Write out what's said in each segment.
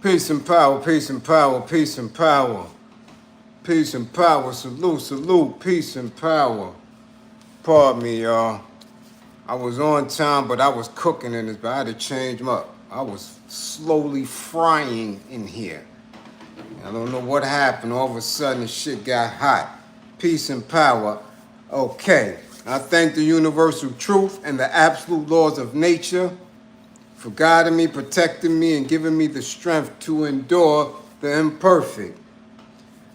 Peace and power, peace and power, peace and power. Peace and power, salute, salute, peace and power. Pardon me, y'all. I was on time, but I was cooking in this, but I had to change them up. I was slowly frying in here. I don't know what happened. All of a sudden, the shit got hot. Peace and power. Okay. I thank the universal truth and the absolute laws of nature for guiding me, protecting me, and giving me the strength to endure the imperfect.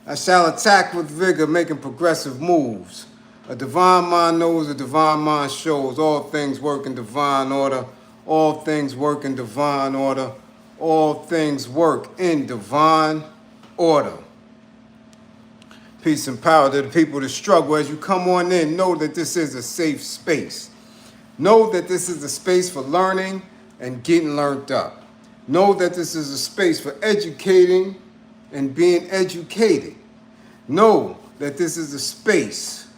I shall attack with vigor, making progressive moves. A divine mind knows, a divine mind shows. All things work in divine order. All things work in divine order. All things work in divine order. Peace and power to the people that struggle. As you come on in, know that this is a safe space. Know that this is a space for learning and getting learned up. Know that this is a space for educating and being educated. Know that this is a space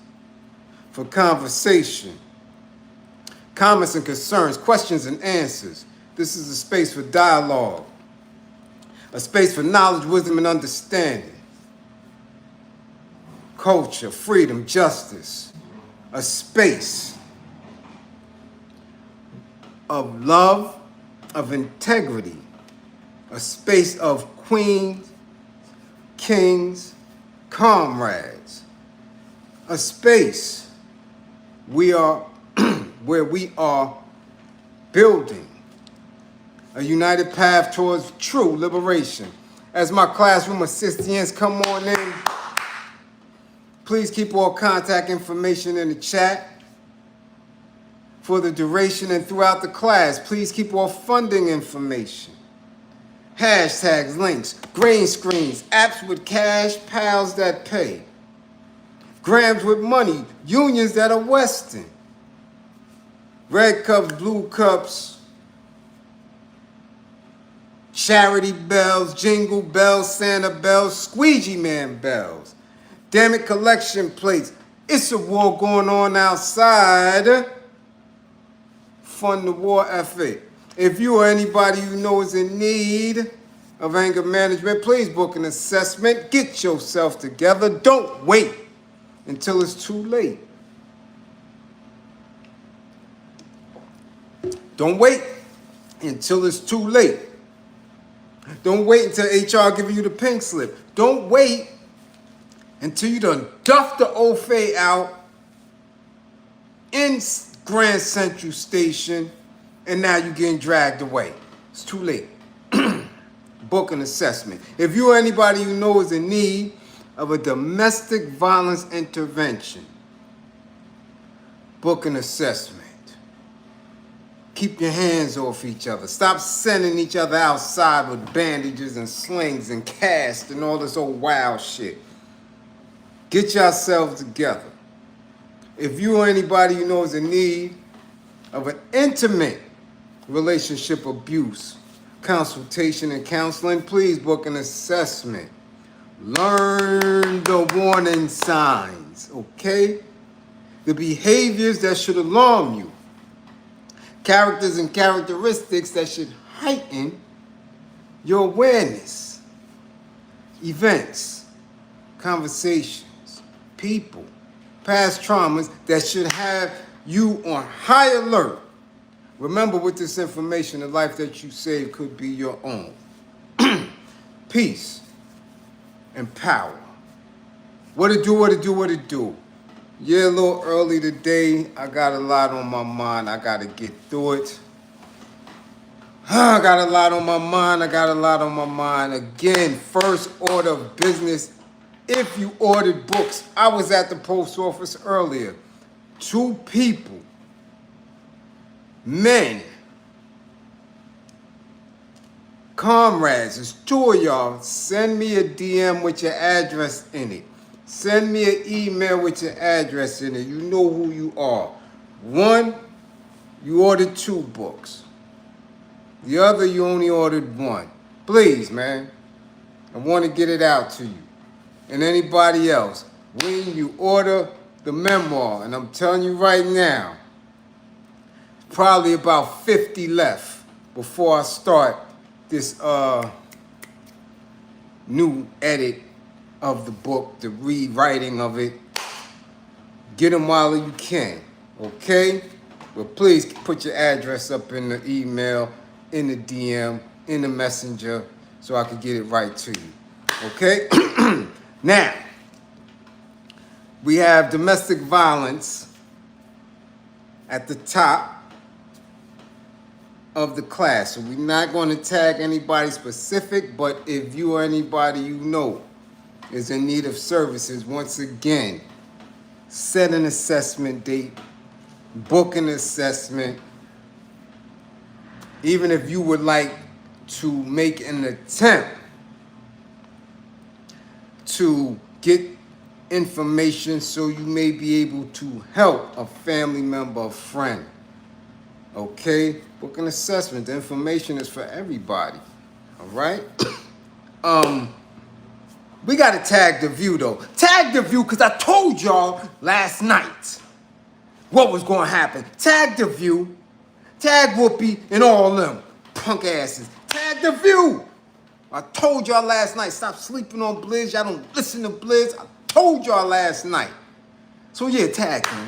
for conversation, comments and concerns, questions and answers. This is a space for dialogue, a space for knowledge, wisdom, and understanding, culture, freedom, justice, a space of love, of integrity, a space of queens, kings, comrades, a space where we are building a united path towards true liberation. As my classroom assistants come on in, please keep all contact information in the chat for the duration and throughout the class. Please keep all funding information. Hashtags, links, green screens, apps with cash, pals that pay. Grams with money, unions that are Western. Red cups, blue cups, charity bells, jingle bells, Santa bells, squeegee man bells. Damn it, collection plates. It's a war going on outside. Fund the war effort. If you or anybody you know is in need of anger management, please book an assessment. Get yourself together. Don't wait until it's too late. Don't wait until it's too late. Don't wait until HR giving you the pink slip. Don't wait until you done duff the old fade out in Grand Central Station and now you're getting dragged away. It's too late. Book an assessment. If you or anybody you know is in need of a domestic violence intervention, book an assessment. Keep your hands off each other. Stop sending each other outside with bandages and slings and casts and all this old wild shit. Get yourselves together. If you or anybody you know is in need of an intimate relationship abuse consultation and counseling, please book an assessment. Learn the warning signs, okay? The behaviors that should alarm you. Characters and characteristics that should heighten your awareness. Events, conversations, people, past traumas that should have you on high alert. Remember, with this information, the life that you save could be your own. Peace and power. What it do, what it do, what it do. Yeah, a little early today. I got a lot on my mind. I got to get through it. I got a lot on my mind. Again, first order of business. If you ordered books, I was at the post office earlier. 2 people, men, comrades, it's 2 of y'all. Send me a DM with your address in it. Send me an email with your address in it. You know who you are. 1, you ordered 2 books. The other, you only ordered 1. Please, man, I want to get it out to you. And anybody else, when you order the memoir, and I'm telling you right now, probably about 50 left before I start this new edit of the book, the rewriting of it. Get them while you can, okay? But please put your address up in the email, in the DM, in the messenger, so I can get it right to you, okay? Now, we have domestic violence at the top of the class. So we're not going to tag anybody specific, but if you or anybody you know is in need of services, once again, set an assessment date, book an assessment. Even if you would like to make an attempt to get information so you may be able to help a family member, a friend. Okay? Book an assessment. The information is for everybody. All right? We got to tag the view, though. Tag the view, because I told y'all last night what was going to happen. Tag the view. Tag Whoopi and all them punk asses. Tag the view. I told y'all last night, stop sleeping on Bliz. Y'all don't listen to Bliz. I told y'all last night. So yeah, tag them.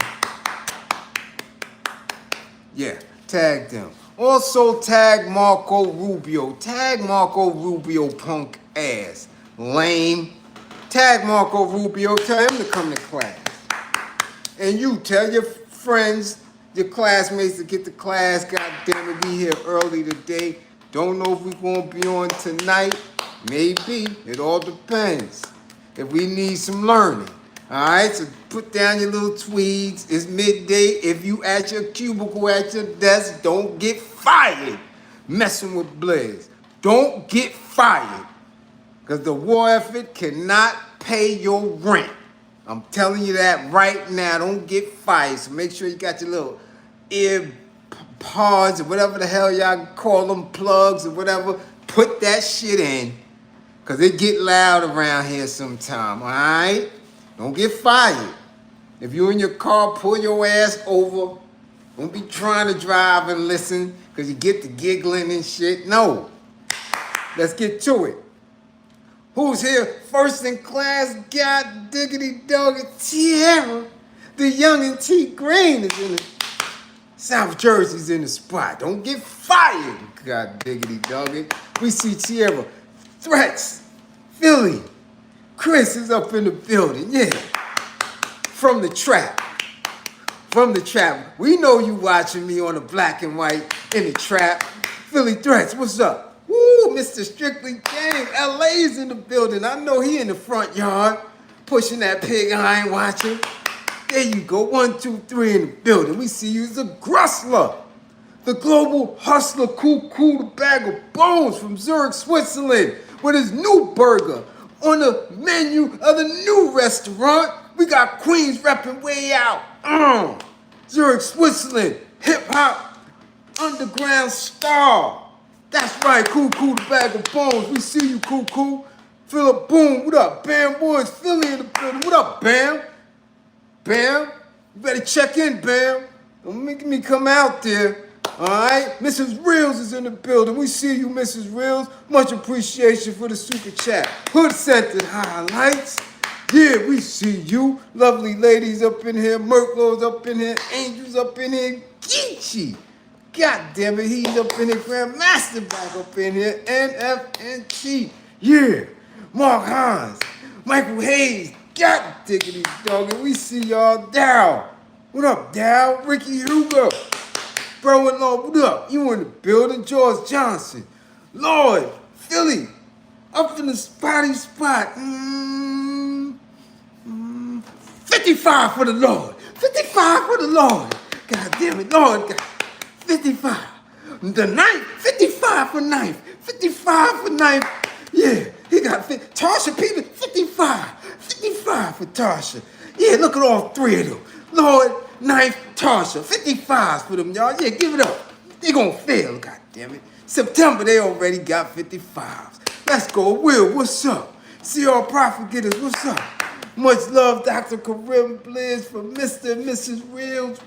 Yeah, tag them. Also tag Marco Rubio. Tag Marco Rubio, punk ass. Lame. Tag Marco Rubio. Tell him to come to class. And you tell your friends, your classmates to get to class. God damn it, we here early today. Don't know if we're going to be on tonight. Maybe. It all depends. If we need some learning. All right? So put down your little tweeds. It's midday. If you at your cubicle, at your desk, don't get fired messing with Bliz. Don't get fired. Because the war effort cannot pay your rent. I'm telling you that right now. Don't get fired. So make sure you got your little ear pods or whatever the hell y'all call them, plugs or whatever. Put that shit in. Because it get loud around here sometime, all right? Don't get fired. If you're in your car, pull your ass over. Don't be trying to drive and listen because you get to giggling and shit. No. Let's get to it. Who's here first in class? God diggity dog, Tierra. The young and T Green is in the South Jersey's in the spot. Don't get fired. God diggity dog it. We see Tierra. Threats. Philly. Chris is up in the building. Yeah. From the trap. From the trap. We know you watching me on the black and white in the trap. Philly Threats, what's up? Woo, Mr. Strictly Game, LA's in the building. I know he in the front yard, pushing that pig I ain't watching. There you go, 1, 2, 3 in the building. We see you as a Grustler, the global hustler, cool, the bag of bones from Zurich, Switzerland, with his new burger on the menu of the new restaurant. We got Queens repping way out. Zurich, Switzerland, hip-hop underground star. That's right, cool, the bag of bones. We see you, cool. Philip Boom, what up? Bam Boys, Philly in the building. What up, Bam? Bam, you better check in, Bam. Don't make me come out there. All right, Mrs. Reels is in the building. We see you, Mrs. Reels. Much appreciation for the super chat. Hood-centered highlights. Yeah, we see you. Lovely ladies up in here. Merklo's up in here. Angel's up in here. Geechee. God damn it, he's up in here. Grandmaster back up in here. NFNT. Yeah. Mark Hans. Michael Hayes. God diggity dog. And we see y'all. Dow. What up, Dow? Ricky Hugo. Bro-in-law, what up? You in the building. George Johnson. Lloyd. Philly. Up in the spotty spot. 55 for the Lord. 55 for the Lord. God damn it, Lord. God. 55. The knife. 55 for knife. 55 for knife. Yeah, he got Tasha Peter. 55. 55 for Tasha. Yeah, look at all three of them. Lord, knife, Tasha. 55s for them, y'all. Yeah, give it up. They gonna fail, god damn it. September, they already got 55s. Let's go. Will, what's up? CR Profit Getters, what's up? Much love, Dr. Karim Bliz from Mr. and Mrs. Reels.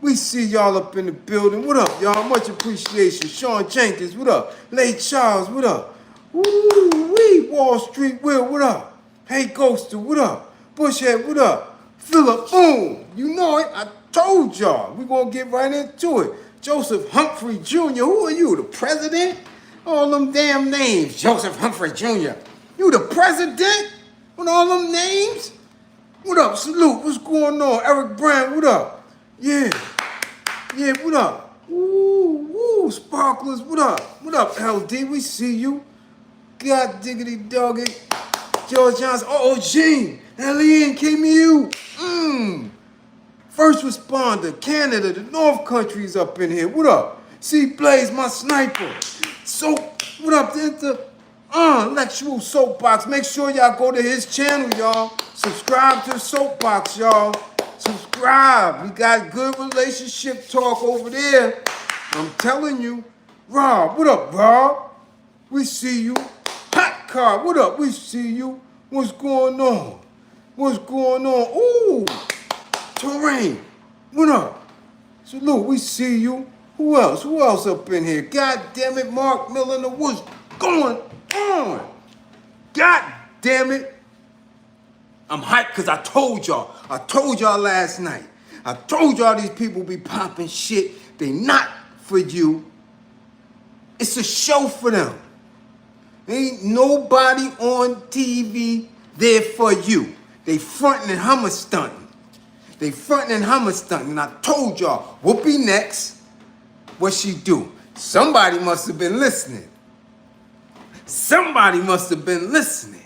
We see y'all up in the building. What up, y'all? Much appreciation. Sean Jenkins, what up? Late Charles, what up? Woo-wee, Wall Street Will, what up? Hey Ghoster, what up? Bushhead, what up? Philip, boom. You know it. I told y'all. We're going to get right into it. Joseph Humphrey Jr., who are you, the president? All them damn names. Joseph Humphrey Jr., you the president? With all them names? What up? Salute. What's going on? Eric Brand, what up? Yeah. Yeah, what up? Woo, Sparklers, what up? What up, LD? We see you. God diggity doggy. George Johnson. Oh, Gene. Alien, KMU. First responder, Canada, the North Country's up in here. What up? See Bliz, my sniper. So, what up, the intellectual soapbox. Make sure y'all go to his channel, y'all. Subscribe to the soapbox, y'all. Subscribe. We got good relationship talk over there. I'm telling you. Rob, what up, Rob? We see you. Hot Car, what up? We see you. What's going on? What's going on? Ooh, Terrain, what up? Salute, we see you. Who else? Who else up in here? God damn it, Mark Miller, what's going on? God damn it. I'm hyped because I told y'all. I told y'all last night. I told y'all these people be popping shit. They not for you. It's a show for them. Ain't nobody on TV there for you. They frontin' and hummer stunting. They frontin' and hummer stunting. And I told y'all, Whoopi next. What she do? Somebody must have been listening. Somebody must have been listening.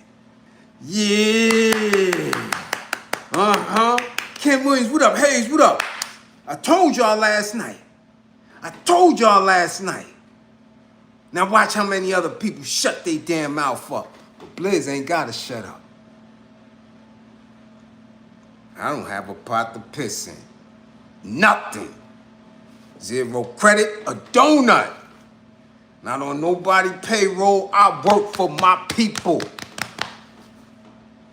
Yeah. Ken Williams, what up? Hayes, what up? I told y'all last night. Now watch how many other people shut their damn mouth up. But Bliz ain't gotta shut up. I don't have a pot to piss in. Nothing. 0 credit, a donut. Not on nobody payroll. I work for my people.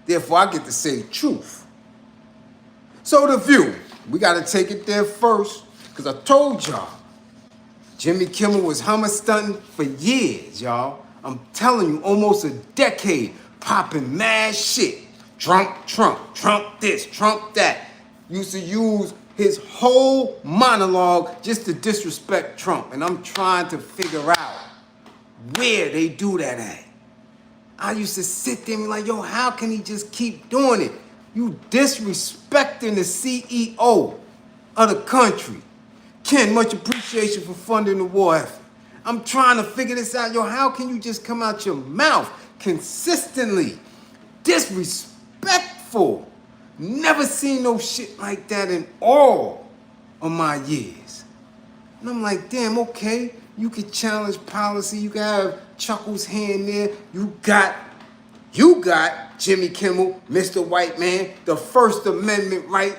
Therefore, I get to say the truth. So The View, we gotta take it there first, because I told y'all, Jimmy Kimmel was hummer stunting for years, y'all. I'm telling you, almost a decade, popping mad shit. Trump this, Trump that. Used to use his whole monologue just to disrespect Trump. And I'm trying to figure out where they do that at. I used to sit there and be like, yo, how can he just keep doing it? You disrespecting the CEO of the country. Ken, much appreciation for funding the war effort. I'm trying to figure this out. Yo, how can you just come out your mouth consistently disrespectful? Never seen no shit like that in all of my years. And I'm like, damn, okay, you can challenge policy. You can have Chuckles hand there. You got Jimmy Kimmel, Mr. White Man, the First Amendment right,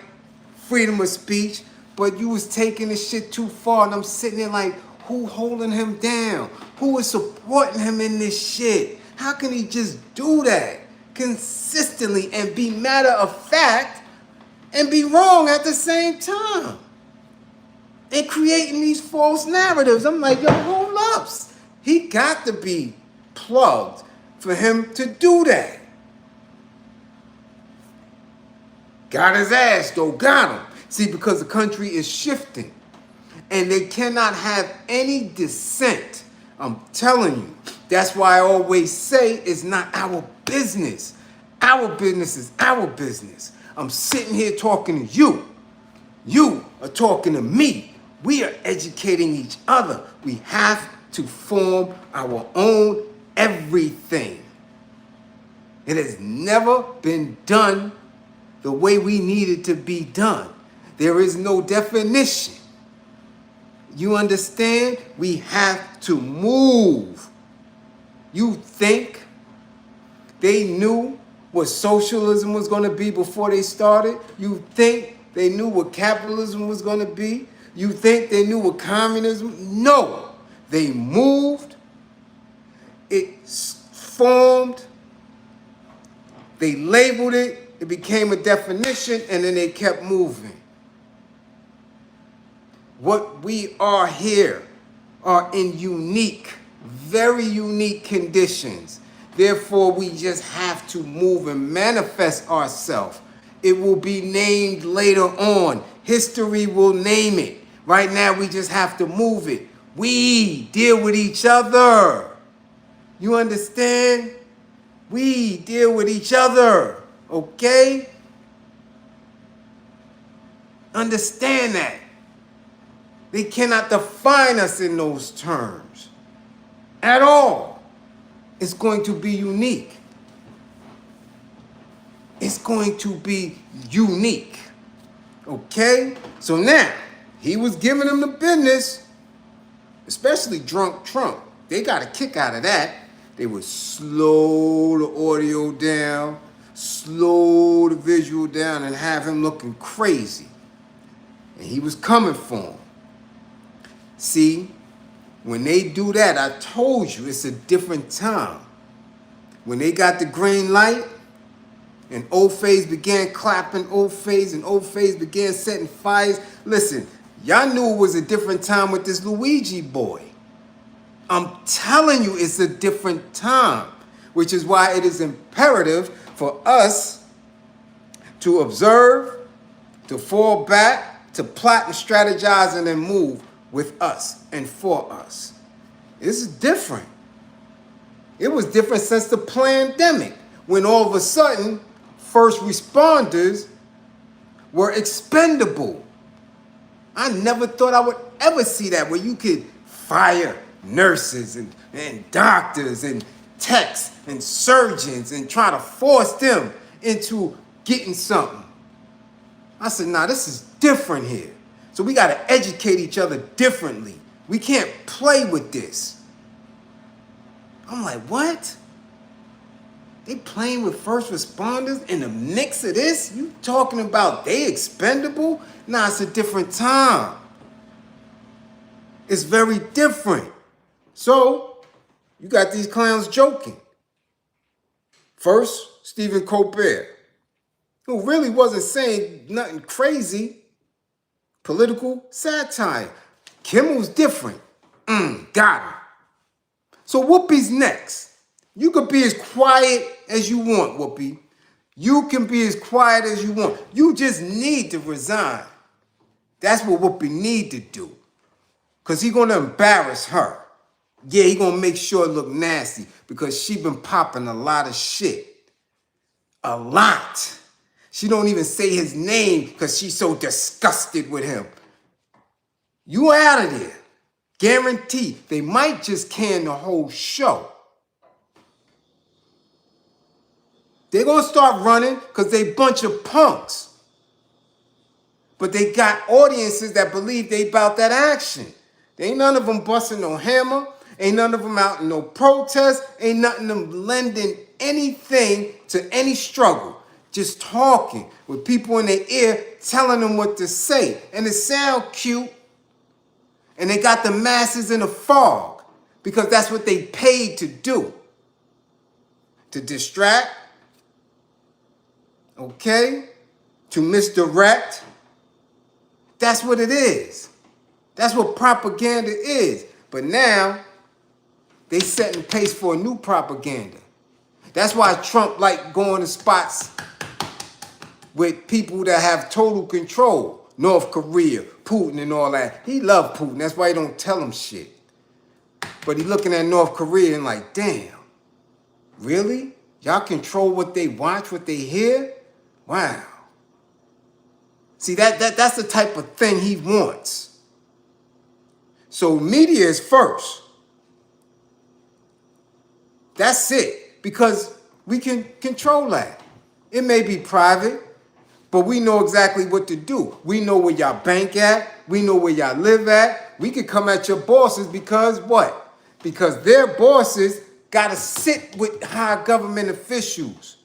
freedom of speech. But you was taking this shit too far, and I'm sitting there like, who holding him down? Who is supporting him in this shit? How can he just do that consistently and be matter of fact and be wrong at the same time? And creating these false narratives. I'm like, yo, hold up. He got to be plugged for him to do that. Got his ass though, got him. See, because the country is shifting and they cannot have any dissent. I'm telling you. That's why I always say it's not our business. Our business is our business. I'm sitting here talking to you. You are talking to me. We are educating each other. We have to form our own everything. It has never been done the way we need it to be done. There is no definition. You understand? We have to move. You think they knew what socialism was going to be before they started? You think they knew what capitalism was going to be? You think they knew what communism? No. They moved. It formed. They labeled it. It became a definition, and then they kept moving. What we are here are in unique, very unique conditions. Therefore, we just have to move and manifest ourselves. It will be named later on. History will name it. Right now, we just have to move it. We deal with each other. You understand? We deal with each other. Okay? Understand that. They cannot define us in those terms at all. It's going to be unique. It's going to be unique. Okay? So now, he was giving them the business, especially drunk Trump. They got a kick out of that. They would slow the audio down, slow the visual down, and have him looking crazy. And he was coming for him. See, when they do that, I told you it's a different time. When they got the green light and Old Phase began clapping Old Phase and Old Phase began setting fires. Listen, y'all knew it was a different time with this Luigi boy. I'm telling you it's a different time, which is why it is imperative for us to observe, to fall back, to plot and strategize and then move with us and for us. This is different. It was different since the pandemic, when all of a sudden, first responders were expendable. I never thought I would ever see that, where you could fire nurses and doctors and techs and surgeons and try to force them into getting something. I said, nah, this is different here. So we got to educate each other differently. We can't play with this. I'm like, what? They playing with first responders in the mix of this? You talking about they expendable? Nah, it's a different time. It's very different. So, you got these clowns joking. First, Stephen Colbert, who really wasn't saying nothing crazy. Political satire. Kimmel's different. Got him. So Whoopi's next. You could be as quiet as you want, Whoopi. You can be as quiet as you want. You just need to resign. That's what Whoopi need to do. Because he's going to embarrass her. Yeah, he's going to make sure it look nasty because she been popping a lot of shit. A lot. She don't even say his name because she's so disgusted with him. You out of there. Guaranteed. They might just can the whole show. They're going to start running because they bunch of punks. But they got audiences that believe they about that action. There ain't none of them busting no hammer. Ain't none of them out in no protest. Ain't nothing of them lending anything to any struggle. Just talking with people in their ear, telling them what to say. And it sound cute. And they got the masses in a fog because that's what they paid to do. To distract. Okay? To misdirect. That's what it is. That's what propaganda is. But now, they setting pace for a new propaganda. That's why Trump like going to spots with people that have total control. North Korea, Putin and all that. He love Putin. That's why he don't tell him shit. But he looking at North Korea and like, damn, really? Y'all control what they watch, what they hear? Wow. See, that's the type of thing he wants. So media is first. That's it. Because we can control that. It may be private, but we know exactly what to do. We know where y'all bank at. We know where y'all live at. We can come at your bosses because what? Because their bosses got to sit with high government officials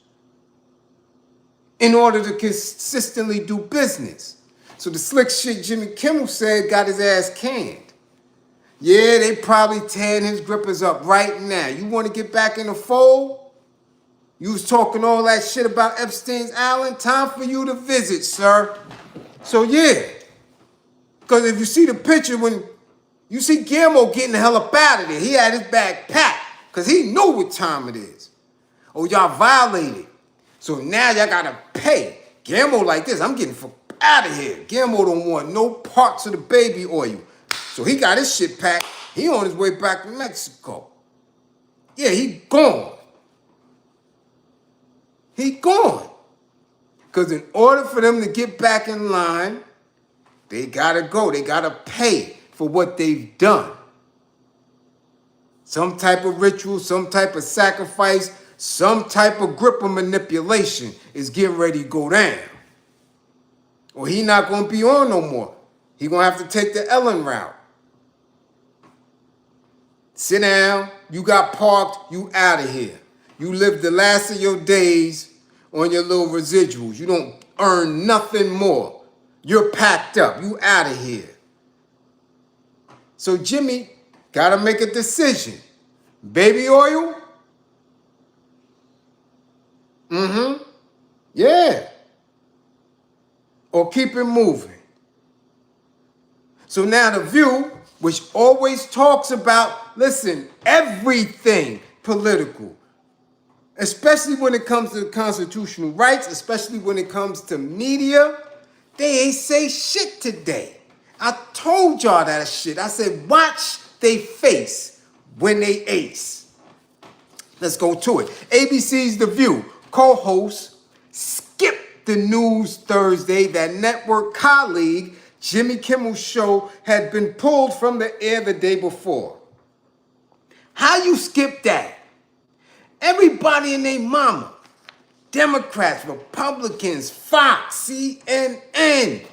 in order to consistently do business. So the slick shit Jimmy Kimmel said got his ass canned. Yeah, they probably tearing his grippers up right now. You want to get back in the fold? You was talking all that shit about Epstein's Island. Time for you to visit, sir. So yeah. Because if you see the picture when you see Guillermo getting the hell up out of there, he had his bag packed because he knew what time it is. or y'all violated. So now y'all gotta pay. Guillermo like this, I'm getting out of here. Guillermo don't want no parts of the baby oil. So he got his shit packed. He on his way back to Mexico. Yeah, he gone. He gone. Because in order for them to get back in line, they gotta go. They gotta pay for what they've done. Some type of ritual, some type of sacrifice, some type of grip of manipulation is getting ready to go down. Or he not gonna be on no more. He gonna have to take the Ellen route. Sit down, you got parked, you out of here. You live the last of your days on your little residuals. You don't earn nothing more. You're packed up, you out of here. So Jimmy gotta make a decision. Baby oil? Yeah. Or keep it moving. So now The View, which always talks about, listen, everything political, especially when it comes to constitutional rights, especially when it comes to media, they ain't say shit today. I told y'all that shit. I said, watch they face when they ace. Let's go to it. ABC's The View co-host skipped the news Thursday that network colleague Jimmy Kimmel's show had been pulled from the air the day before. How you skip that? Everybody and their mama, Democrats, Republicans, Fox, CNN,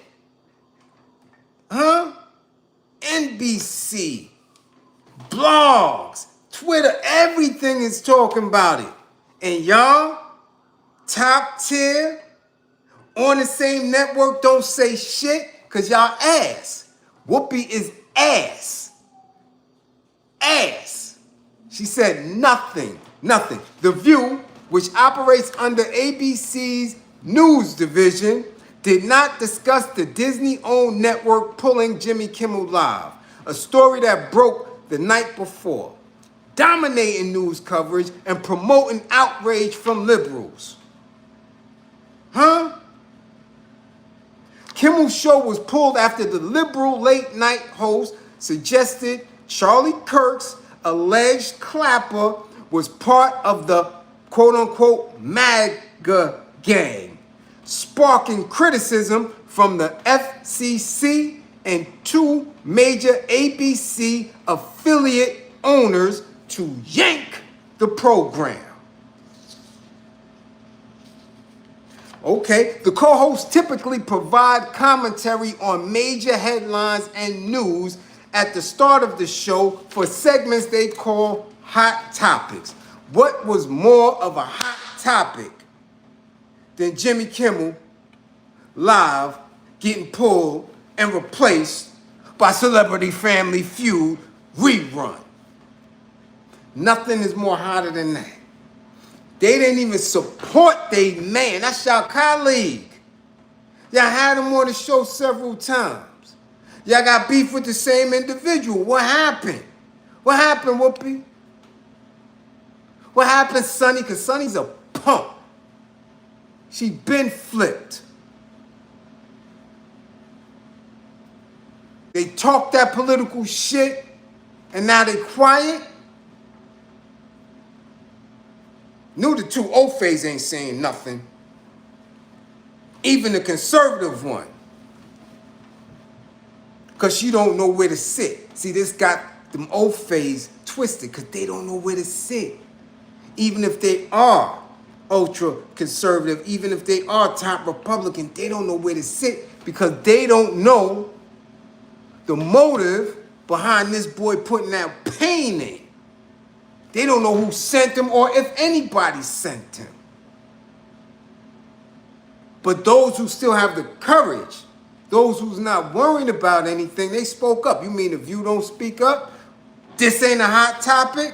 NBC, blogs, Twitter, everything is talking about it. And y'all, top tier, on the same network, don't say shit because y'all ass. Whoopi is ass. Ass. She said nothing. The View, which operates under ABC's news division, did not discuss the Disney-owned network pulling Jimmy Kimmel Live, a story that broke the night before, dominating news coverage and promoting outrage from liberals. Kimmel's show was pulled after the liberal late-night host suggested Charlie Kirk's alleged clapper was part of the quote-unquote MAGA gang, sparking criticism from the FCC and two major ABC affiliate owners to yank the program. Okay, the co-hosts typically provide commentary on major headlines and news at the start of the show for segments they call Hot Topics. What was more of a hot topic than Jimmy Kimmel Live getting pulled and replaced by Celebrity Family Feud rerun? Nothing is more hotter than that. They didn't even support they man. That's y'all colleague. Y'all had him on the show several times. Y'all got beef with the same individual. What happened? What happened, Whoopi? What happened, Sonny? Because Sonny's a punk. She been flipped. They talk that political shit, and now they quiet. Knew the two Ofays ain't saying nothing. Even the conservative one. Because she don't know where to sit. See, this got them Ofays twisted because they don't know where to sit. Even if they are ultra-conservative, even if they are top Republican, they don't know where to sit because they don't know the motive behind this boy putting that pain in. They don't know who sent him or if anybody sent him. But those who still have the courage, those who's not worried about anything, they spoke up. You mean if you don't speak up, this ain't a hot topic?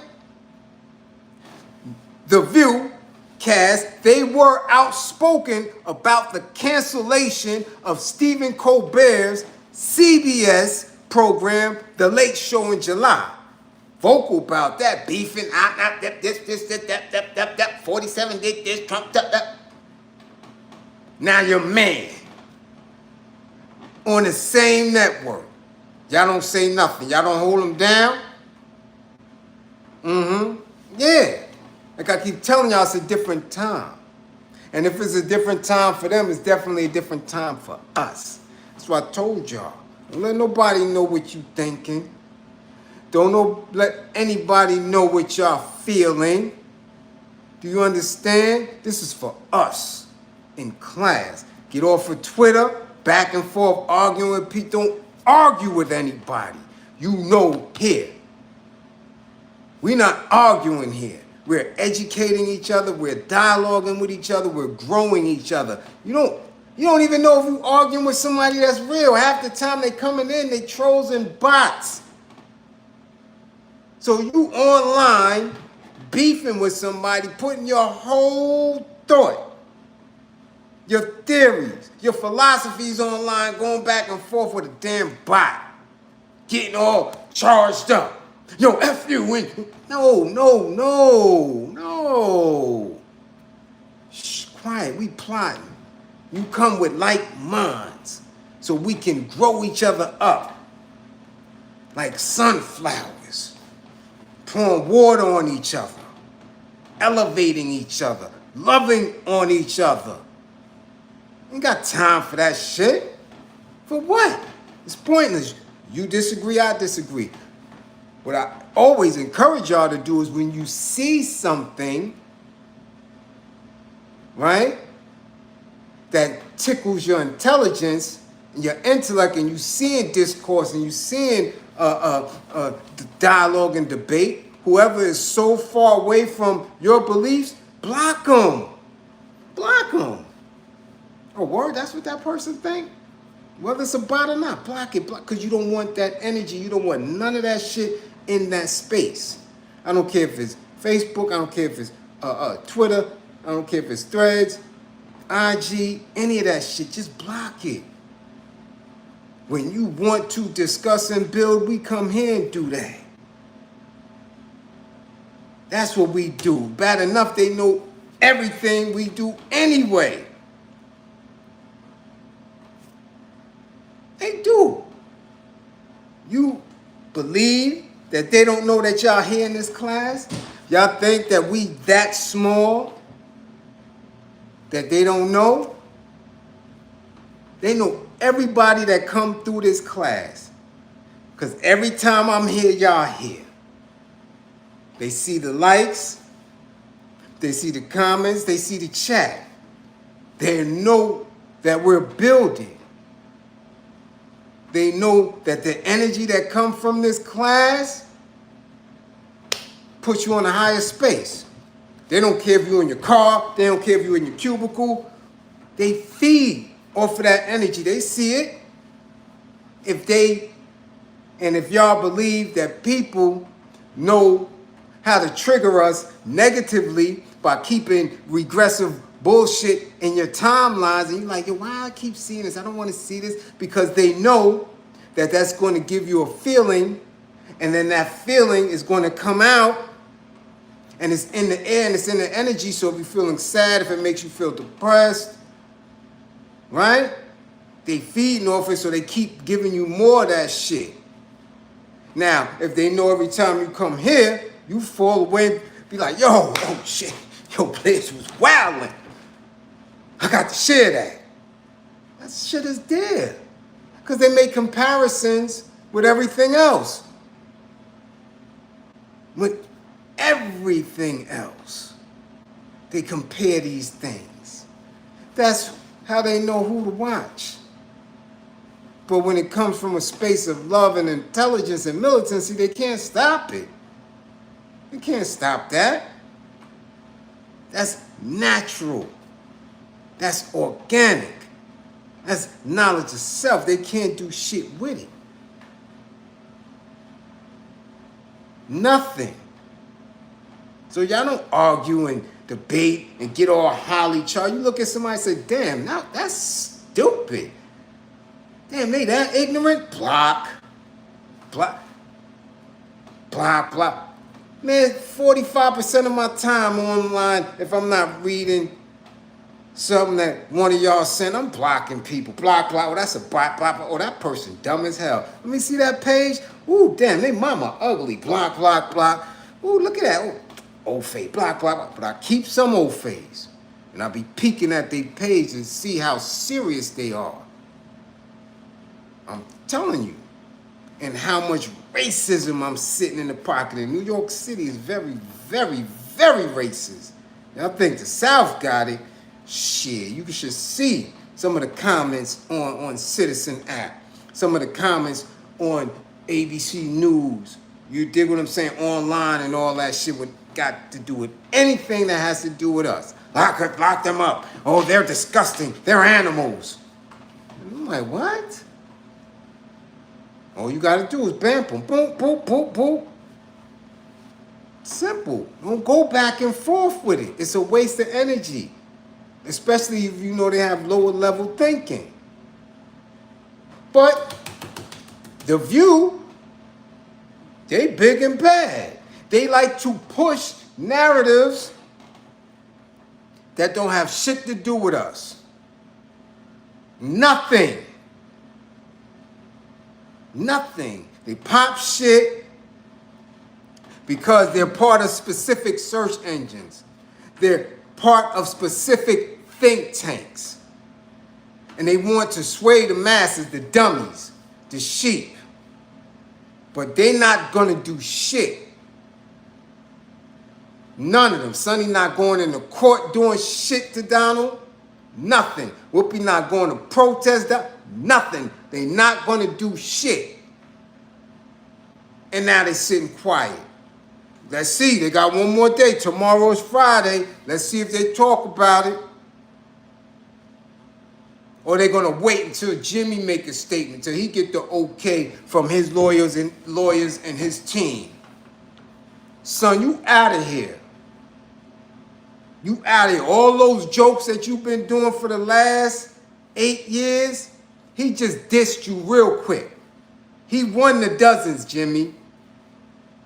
The View cast, they were outspoken about the cancellation of Stephen Colbert's CBS program, The Late Show in July. Vocal about that, beefing, that. that, 47 did this, Trump did that. Now you're mad. On the same network. Y'all don't say nothing. Y'all don't hold them down. Yeah. Like I keep telling y'all, it's a different time. And if it's a different time for them, it's definitely a different time for us. That's what I told y'all. Don't let nobody know what you thinking. Let anybody know what y'all feeling. Do you understand? This is for us in class. Get off of Twitter, back and forth, arguing with people. Don't argue with anybody. You know here. We're not arguing here. We're educating each other. We're dialoguing with each other. We're growing each other. You don't even know if you're arguing with somebody that's real. Half the time they coming in, they trolls and bots. So you online beefing with somebody, putting your whole thought, your theories, your philosophies online, going back and forth with a damn bot, getting all charged up. Yo, F you. No. Shh, quiet, we plotting. You come with like minds so we can grow each other up like sunflowers, pouring water on each other, elevating each other, loving on each other. Ain't got time for that shit. For what? It's pointless. You disagree, I disagree. What I always encourage y'all to do is when you see something, right, that tickles your intelligence and your intellect, and you seeing discourse and you seeing dialogue and debate, whoever is so far away from your beliefs, block them. Block them. Oh, word? That's what that person think? Whether it's a bot or not, block it. Because you don't want that energy. You don't want none of that shit in that space. I don't care if it's Facebook. I don't care if it's Twitter. I don't care if it's Threads, IG, any of that shit. Just block it. When you want to discuss and build, we come here and do that. That's what we do. Bad enough they know everything we do anyway. They do. You believe that they don't know that y'all here in this class? Y'all think that we that small that they don't know? They know everybody that come through this class. Because every time I'm here, y'all here. They see the likes, they see the comments, they see the chat. They know that we're building. They know that the energy that comes from this class puts you on a higher space. They don't care if you're in your car. They don't care if you're in your cubicle. They feed off of that energy. They see it. If y'all believe that people know how to trigger us negatively by keeping regressive bullshit in your timelines, and you're like, yo, why I keep seeing this? I don't want to see this. Because they know that that's going to give you a feeling, and then that feeling is going to come out, and it's in the air and it's in the energy. So if you're feeling sad, if it makes you feel depressed, right? They feeding off it, so they keep giving you more of that shit. Now, if they know every time you come here, you fall away, be like, yo, oh shit, yo, Bliz was wilding. I got to share that. That shit is there. Because they make comparisons with everything else. With everything else. They compare these things. That's how they know who to watch. But when it comes from a space of love and intelligence and militancy, they can't stop it. They can't stop that. That's natural. That's organic. That's knowledge of self. They can't do shit with it. Nothing. So y'all don't argue and debate and get all holly charged. You look at somebody and say, damn, now that's stupid. Damn, they that ignorant? Block. Block. Block, block. Man, 45% of my time online, if I'm not reading something that one of y'all sent, I'm blocking people. Block. Oh, that's a block. Oh, that person dumb as hell. Let me see that page. Ooh, damn, they mama ugly. Block. Ooh, look at that. Ooh, old face. Block. But I keep some old face. And I'll be peeking at their page and see how serious they are. I'm telling you. And how much racism I'm sitting in the pocket. And New York City is very, very, very racist. And I think the South got it. Shit, you should see some of the comments on Citizen app. Some of the comments on ABC News. You dig what I'm saying? Online and all that shit got to do with anything that has to do with us. Lock them up. Oh, they're disgusting. They're animals. And I'm like, what? All you gotta do is bam, boom, boom, boom, boom, boom. Simple. Don't go back and forth with it. It's a waste of energy. Especially if you know they have lower level thinking. But The View, they big and bad. They like to push narratives that don't have shit to do with us. Nothing. They pop shit because they're part of specific search engines. They're part of specific think tanks. And they want to sway the masses, the dummies, the sheep. But they're not gonna do shit. None of them. Sonny not going into court doing shit to Donald. Nothing. Whoopi not going to protest that. Nothing. They not gonna do shit. And now they sitting quiet. Let's see. They got one more day. Tomorrow's Friday. Let's see if they talk about it. Or they're gonna wait until Jimmy make a statement, till he get the okay from his lawyers and his team. Son, you out of here. You out of here. All those jokes that you've been doing for the last 8 years, he just dissed you real quick. He won the dozens, Jimmy.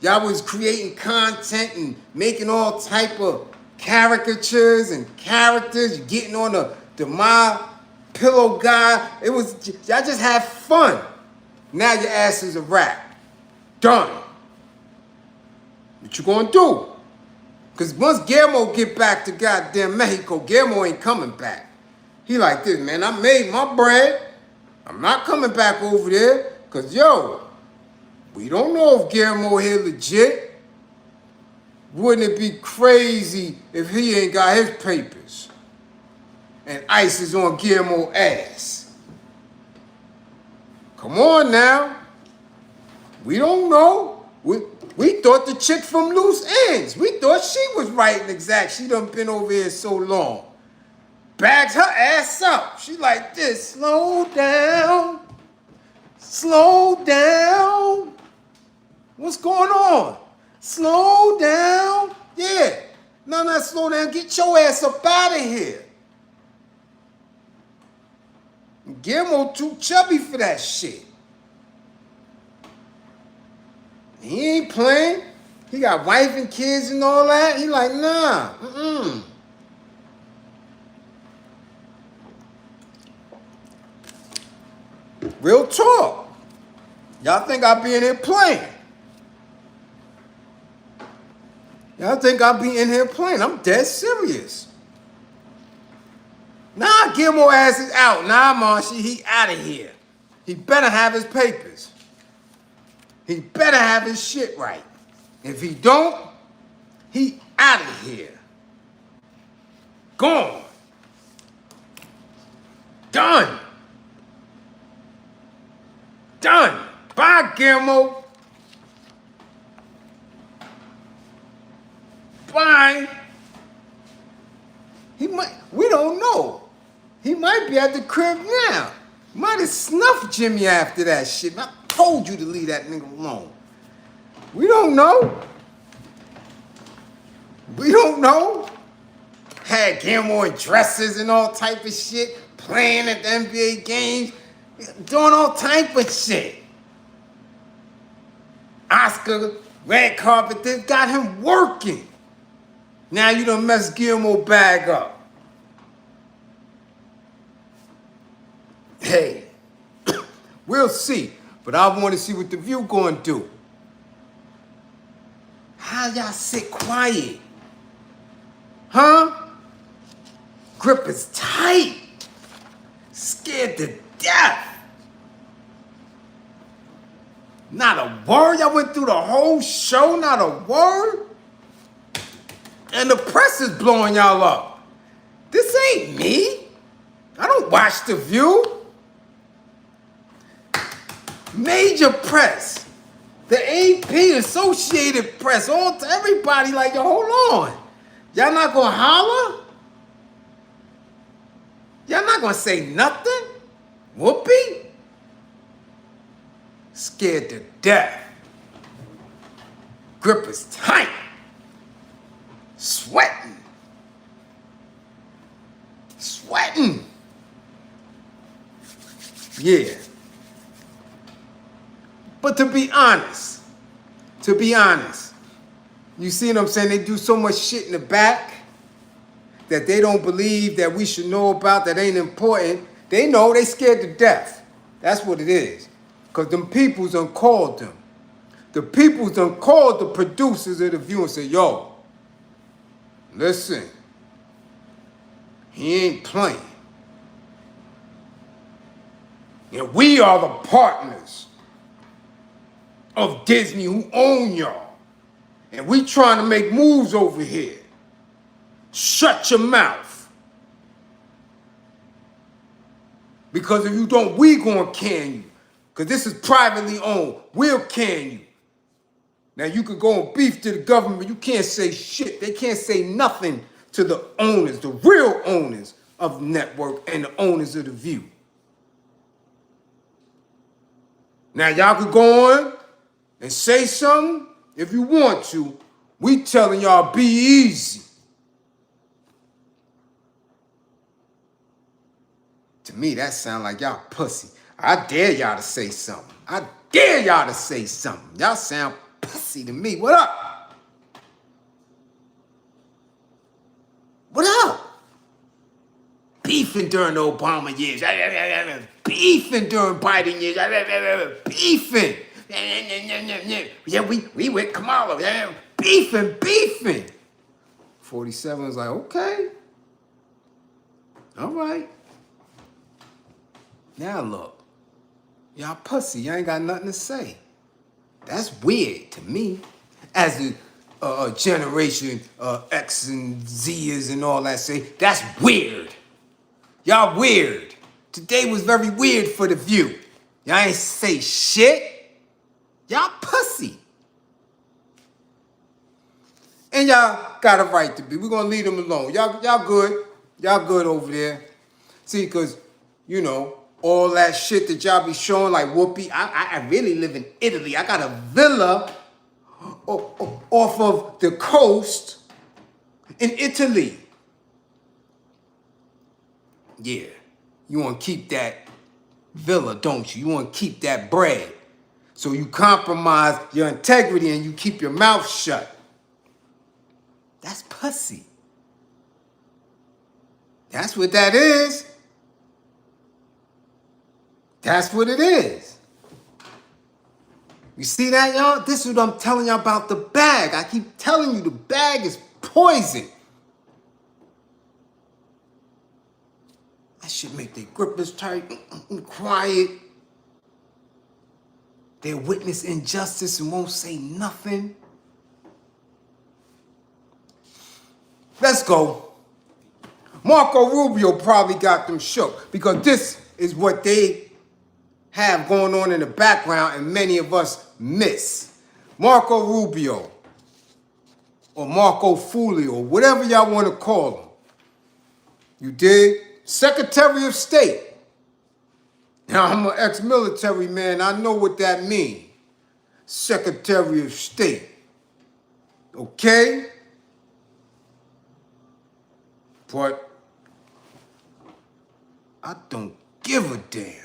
Y'all was creating content and making all type of caricatures and characters. You're getting on the My Pillow guy. Y'all just had fun. Now your ass is a wrap. Done. What you gonna do? Because once Guillermo get back to goddamn Mexico, Guillermo ain't coming back. He like this, man, I made my bread. I'm not coming back over there. Because, yo, we don't know if Guillermo here legit. Wouldn't it be crazy if he ain't got his papers? And ICE is on Guillermo's ass. Come on now. We don't know. We thought the chick from Loose Ends. We thought she was right and exact. She done been over here so long. Bags her ass up. She like this. Slow down. Slow down. What's going on? Slow down. Yeah. No, slow down. Get your ass up out of here. Guillermo too chubby for that shit. He ain't playing. He got wife and kids and all that. He like, nah. Real talk. Y'all think I be in here playing. Y'all think I be in here playing. I'm dead serious. Nah, Gilmore ass is out. Nah, Marshy, he out of here. He better have his papers. He better have his shit right. If he don't, he out of here. Gone. Done. Done. Bye, Guillermo. Bye. We don't know. He might be at the crib now. Might have snuffed Jimmy after that shit. I told you to leave that nigga alone. We don't know. We don't know. Had Guillermo in dresses and all type of shit, playing at the NBA games, doing all type of shit. Oscar Red carpet, they got him working. Now you done mess Guillermo bag up. Hey, we'll see. But I want to see what the View gonna do. How y'all sit quiet? Huh? Grip is tight. Scared to death. Not a word. Y'all went through the whole show, not a word. And the press is blowing y'all up. This ain't me. I don't watch The View. Major press. The AP, Associated Press, everybody like, yo, hold on. Y'all not gonna holler? Y'all not gonna say nothing? Whoopee? Scared to death. Grip is tight. Sweating. Yeah. But to be honest, you see what I'm saying? They do so much shit in the back that they don't believe that we should know about, that ain't important. They know they scared to death. That's what it is. Because them peoples done called them. The peoples done called the producers of The View and said, yo, listen, he ain't playing. And we are the partners of Disney who own y'all. And we trying to make moves over here. Shut your mouth. Because if you don't, we gonna can you. Because this is privately owned. We'll can you. Now you could go and beef to the government. You can't say shit. They can't say nothing to the owners, the real owners of the network and the owners of The View. Now y'all could go on and say something if you want to. We telling y'all be easy. To me, that sound like y'all pussy. I dare y'all to say something. I dare y'all to say something. Y'all sound pussy to me. What up? What up? Beefing during the Obama years. Beefing during Biden years. Beefing. Yeah, we with Kamala. Beefing. 47 was like, okay. All right. Now look. Y'all pussy. Y'all ain't got nothing to say. That's weird to me. As the generation X and Zers and all that say, that's weird. Y'all weird. Today was very weird for The View. Y'all ain't say shit. Y'all pussy. And y'all got a right to be. We're gonna leave them alone. Y'all good. Y'all good over there. See, because, you know, all that shit that y'all be showing like whoopee. I really live in Italy. I got a villa off of the coast in Italy. Yeah, you want to keep that villa, don't you? You want to keep that bread. So you compromise your integrity and you keep your mouth shut. That's pussy. That's what that is. That's what it is. You see that, y'all? This is what I'm telling y'all about the bag. I keep telling you the bag is poison. That shit make their grippers tight, quiet. They witness injustice and won't say nothing. Let's go. Marco Rubio probably got them shook because this is what they have going on in the background and many of us miss. Marco Rubio or Marco Foolio, whatever y'all want to call him. You dig? Secretary of State. Now, I'm an ex-military man. I know what that means. Secretary of State. Okay? But I don't give a damn.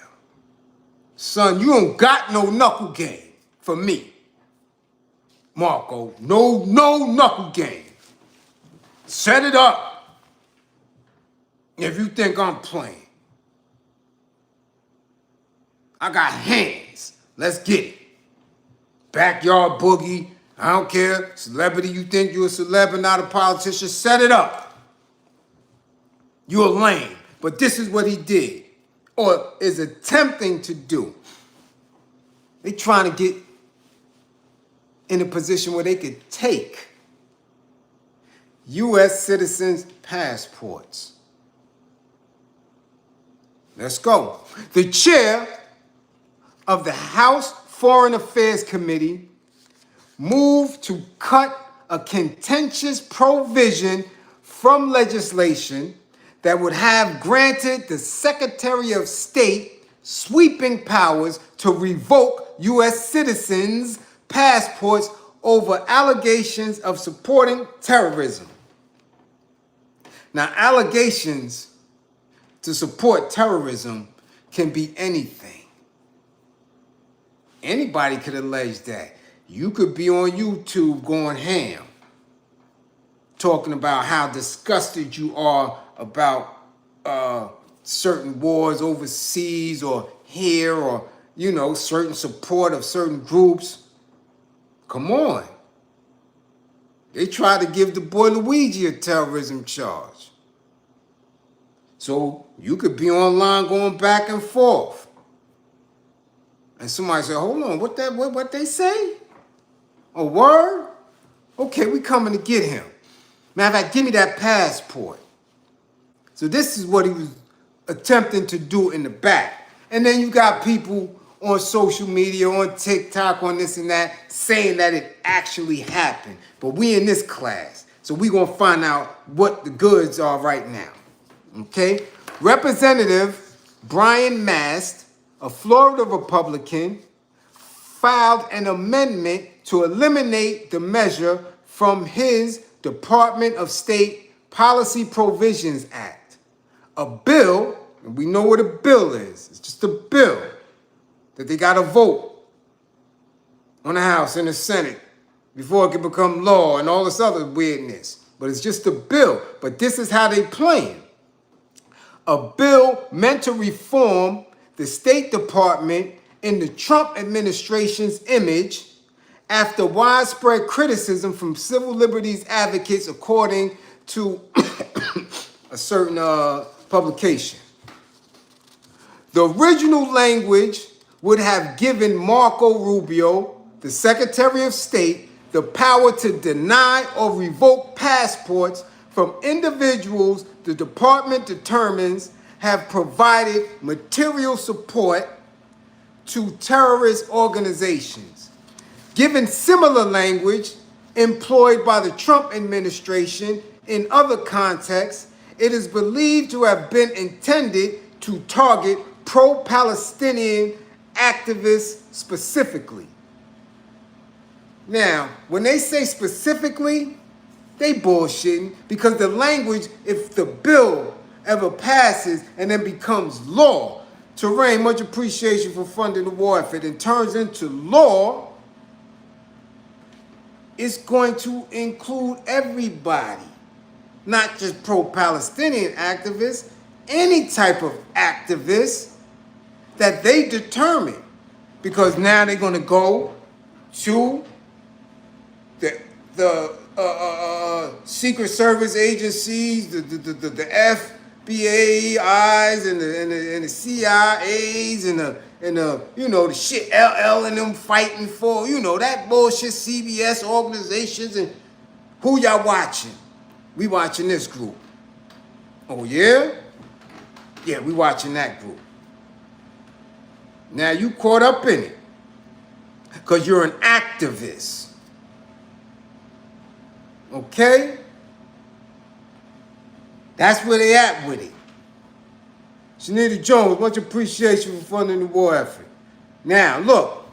Son, you don't got no knuckle game for me. Marco, no knuckle game. Set it up. If you think I'm playing. I got hands. Let's get it. Backyard boogie. I don't care. Celebrity, you think you're a celeb and not a politician. Set it up. You're lame. But this is what he did. Or is attempting to do. They trying to get in a position where they could take U.S. citizens' passports. Let's go. The chair of the House Foreign Affairs Committee moved to cut a contentious provision from legislation that would have granted the Secretary of State sweeping powers to revoke U.S. citizens' passports over allegations of supporting terrorism. Now, allegations to support terrorism can be anything. Anybody could allege that. You could be on YouTube going ham, talking about how disgusted you are about certain wars overseas or here, or, you know, certain support of certain groups. Come on. They tried to give the boy Luigi a terrorism charge. So you could be online going back and forth. And somebody said, hold on, what they say? A word? Okay, we coming to get him. Matter of fact, give me that passport. So this is what he was attempting to do in the back. And then you got people on social media, on TikTok, on this and that, saying that it actually happened. But we in this class, so we gonna find out what the goods are right now. Okay? Representative Brian Mast, a Florida Republican, filed an amendment to eliminate the measure from his Department of State Policy Provisions Act. A bill, and we know what a bill is. It's just a bill that they got to vote on the House and the Senate before it can become law and all this other weirdness. But it's just a bill. But this is how they playing. A bill meant to reform the State Department in the Trump administration's image after widespread criticism from civil liberties advocates, according to a certain publication. The original language would have given Marco Rubio, the Secretary of State, the power to deny or revoke passports from individuals the department determines have provided material support to terrorist organizations. Given similar language employed by the Trump administration in other contexts, it is believed to have been intended to target pro-Palestinian activists specifically. Now, when they say specifically, they bullshitting, because the language, if the bill ever passes and then becomes law, Terrain, much appreciation for funding the war effort, and turns into law, it's going to include everybody, not just pro-Palestinian activists, any type of activist that they determine, because now they're going to go to the Secret Service agencies, the FBI's and the CIA's and the you know, the shit LL and them fighting for, you know, that bullshit CBS organizations. And who y'all watching? We watching this group. Oh yeah? Yeah, we watching that group. Now you caught up in it because you're an activist. Okay? That's where they at with it. Shanita Jones, much appreciation for funding the war effort. Now, look.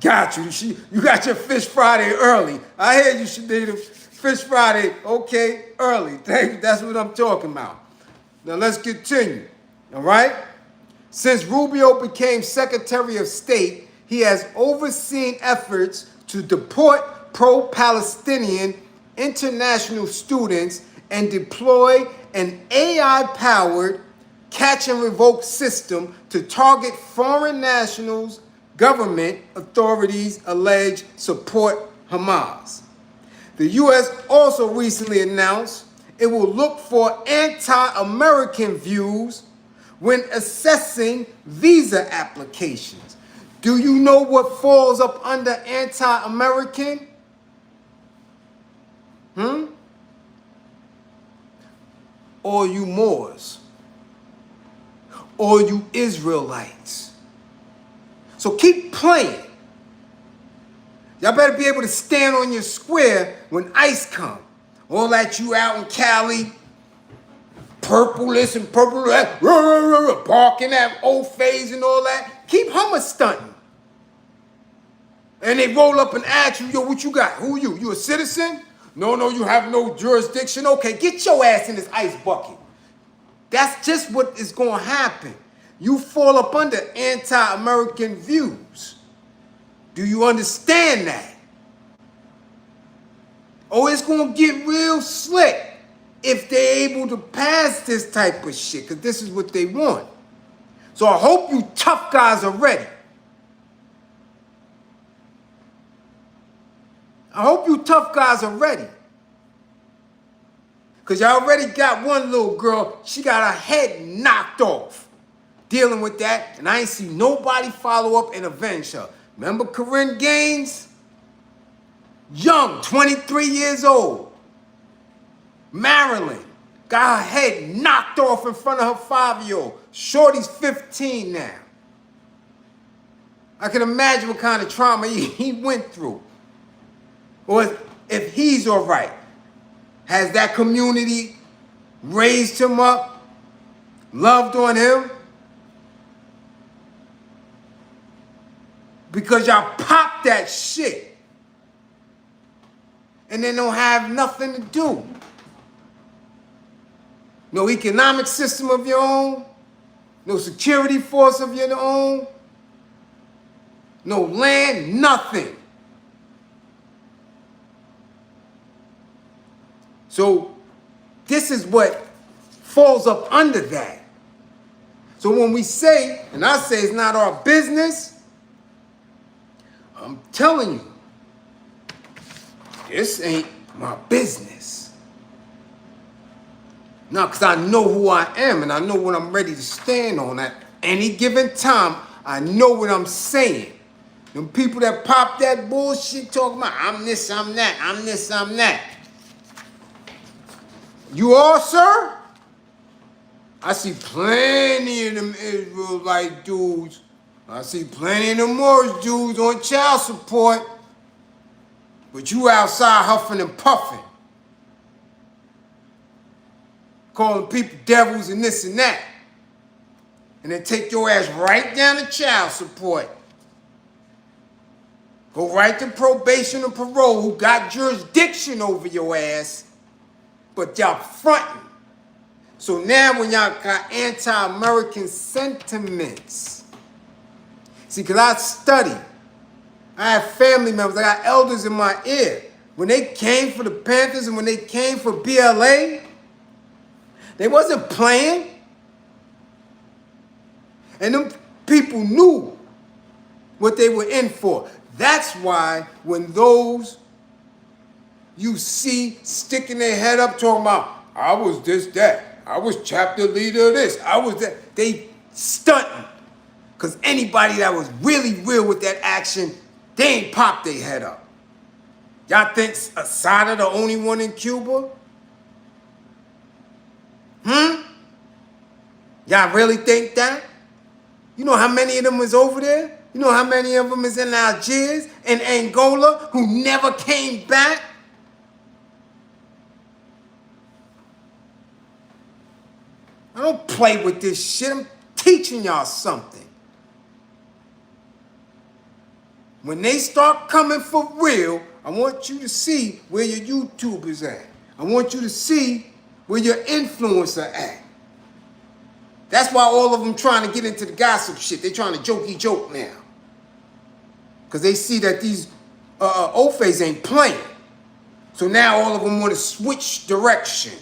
Got you. You got your Fish Friday early. I hear you, Shanita. Fish Friday, okay, early. Thank you. That's what I'm talking about. Now, let's continue. All right? Since Rubio became Secretary of State, he has overseen efforts to deport pro-Palestinian international students and deploy an AI-powered catch and revoke system to target foreign nationals government authorities alleged support Hamas. The U.S. also recently announced it will look for anti-American views when assessing visa applications. Do you know what falls up under anti-American? Or you Moors, or you Israelites. So keep playing. Y'all better be able to stand on your square when ICE come. All that you out in Cali, purple this and purple that, barking at old phase and all that. Keep hummer stunting. And they roll up and ask you, yo, what you got? Who are you? You a citizen? No, you have no jurisdiction. Okay, get your ass in this ice bucket. That's just what is going to happen. You fall up under anti-American views. Do you understand that? Oh, it's going to get real slick if they're able to pass this type of shit, because this is what they want. So I hope you tough guys are ready. I hope you tough guys are ready. Because you already got one little girl, she got her head knocked off dealing with that, and I ain't see nobody follow up and avenge her. Remember Karim Gaines? Young, 23 years old. Maryland. Got her head knocked off in front of her 5-year-old. Shorty's 15 now. I can imagine what kind of trauma he went through. Or if he's all right. Has that community raised him up? Loved on him? Because y'all pop that shit. And then don't have nothing to do. No economic system of your own. No security force of your own. No land, nothing. So this is what falls up under that. So when we say, and I say it's not our business, I'm telling you, this ain't my business. No, because I know who I am and I know what I'm ready to stand on at any given time. I know what I'm saying. Them people that pop that bullshit talking about, I'm this, I'm that, I'm this, I'm that. You all, sir? I see plenty of them Israelite dudes. I see plenty of them Moorish dudes on child support. But you outside huffing and puffing. Calling people devils and this and that. And then take your ass right down to child support. Go right to probation or parole, who got jurisdiction over your ass. But y'all fronting. So now when y'all got anti-American sentiments. See, because I study. I have family members. I got elders in my ear. When they came for the Panthers and when they came for BLA, they wasn't playing. And them people knew what they were in for. That's why when those you see sticking their head up talking about, I was this, that. I was chapter leader of this. I was that. They stunting. Because anybody that was really real with that action, they ain't popped their head up. Y'all think Assad the only one in Cuba? Y'all really think that? You know how many of them is over there? You know how many of them is in Algiers and Angola who never came back? I don't play with this shit. I'm teaching y'all something. When they start coming for real, I want you to see where your YouTubers at. I want you to see where your influencer at. That's why all of them trying to get into the gossip shit. They trying to jokey joke now. Because they see that these OFAs ain't playing. So now all of them want to switch direction.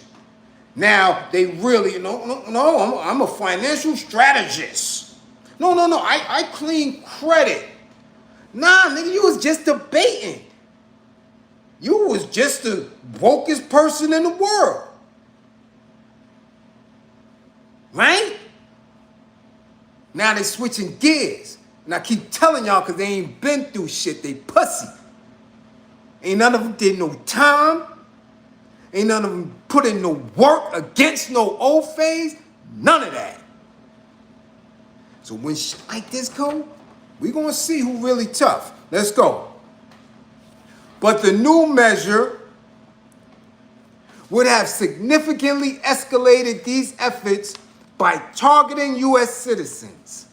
Now they really, no, I'm a financial strategist. No, I clean credit. Nah, nigga, you was just debating. You was just the wokest person in the world. Right? Now they switching gears. And I keep telling y'all because they ain't been through shit. They pussy. Ain't none of them did no time. Ain't none of them put in no work against no old phase. None of that. So when shit like this come, we gonna see who really tough. Let's go. But the new measure would have significantly escalated these efforts by targeting U.S. citizens.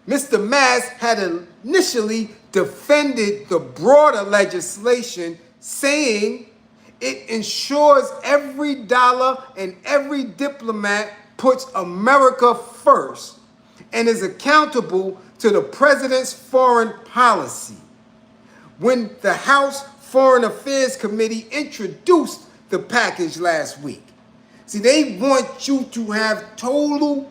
Mr. Mass had initially defended the broader legislation, saying it ensures every dollar and every diplomat puts America first and is accountable to the president's foreign policy. When the House Foreign Affairs Committee introduced the package last week. See, they want you to have total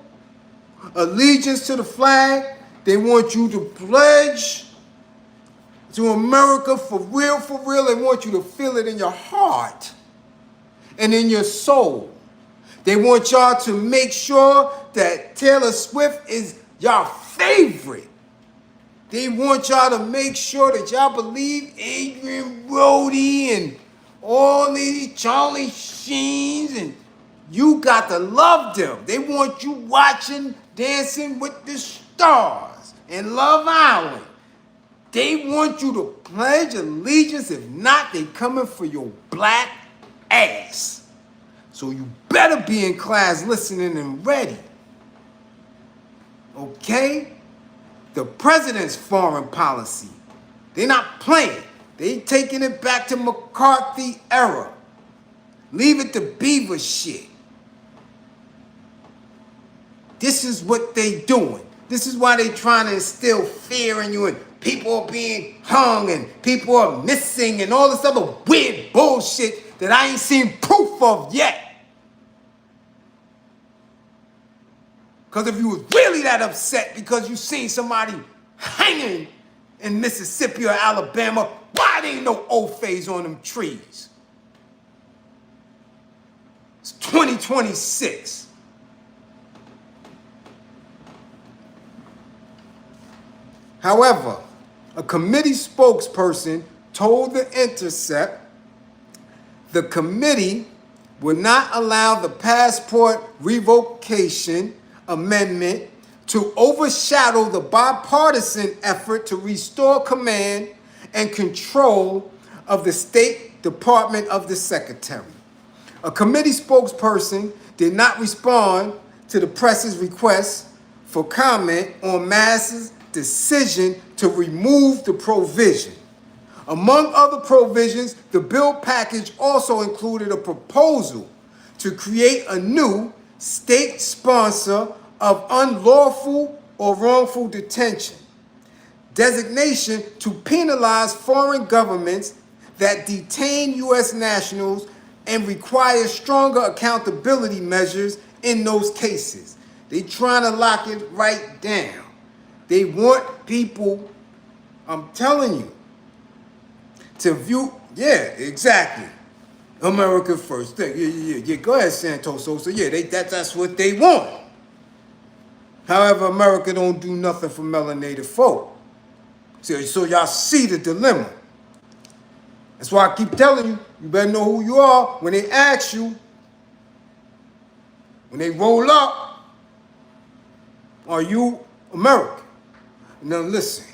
allegiance to the flag. They want you to pledge to America for real, for real. They want you to feel it in your heart and in your soul. They want y'all to make sure that Taylor Swift is your favorite. They want y'all to make sure that y'all believe Adrian Brody and all these Charlie Sheens, and you got to love them. They want you watching Dancing with the Stars and Love Island. They want you to pledge allegiance. If not, they coming for your black ass. So you better be in class listening and ready. Okay? The president's foreign policy. They're not playing. They taking it back to McCarthy era. Leave it to Beaver shit. This is what they doing. This is why they trying to instill fear in you, and people are being hung and people are missing and all this other weird bullshit that I ain't seen proof of yet. Because if you was really that upset because you seen somebody hanging in Mississippi or Alabama, why there ain't no old phase on them trees? It's 2026. However, a committee spokesperson told The Intercept the committee would not allow the passport revocation amendment to overshadow the bipartisan effort to restore command and control of the State Department of the Secretary. A committee spokesperson did not respond to the press's request for comment on Mass's decision to remove the provision. Among other provisions, the bill package also included a proposal to create a new state sponsor of unlawful or wrongful detention designation to penalize foreign governments that detain U.S. nationals and require stronger accountability measures in those cases. They trying to lock it right down. They want people, I'm telling you, to view, yeah, exactly. America first. Yeah. Go ahead, Santos Sosa. Yeah, that's what they want. However, America don't do nothing for melanated folk. So y'all see the dilemma. That's why I keep telling you, you better know who you are when they ask you, when they roll up, are you American? Now listen,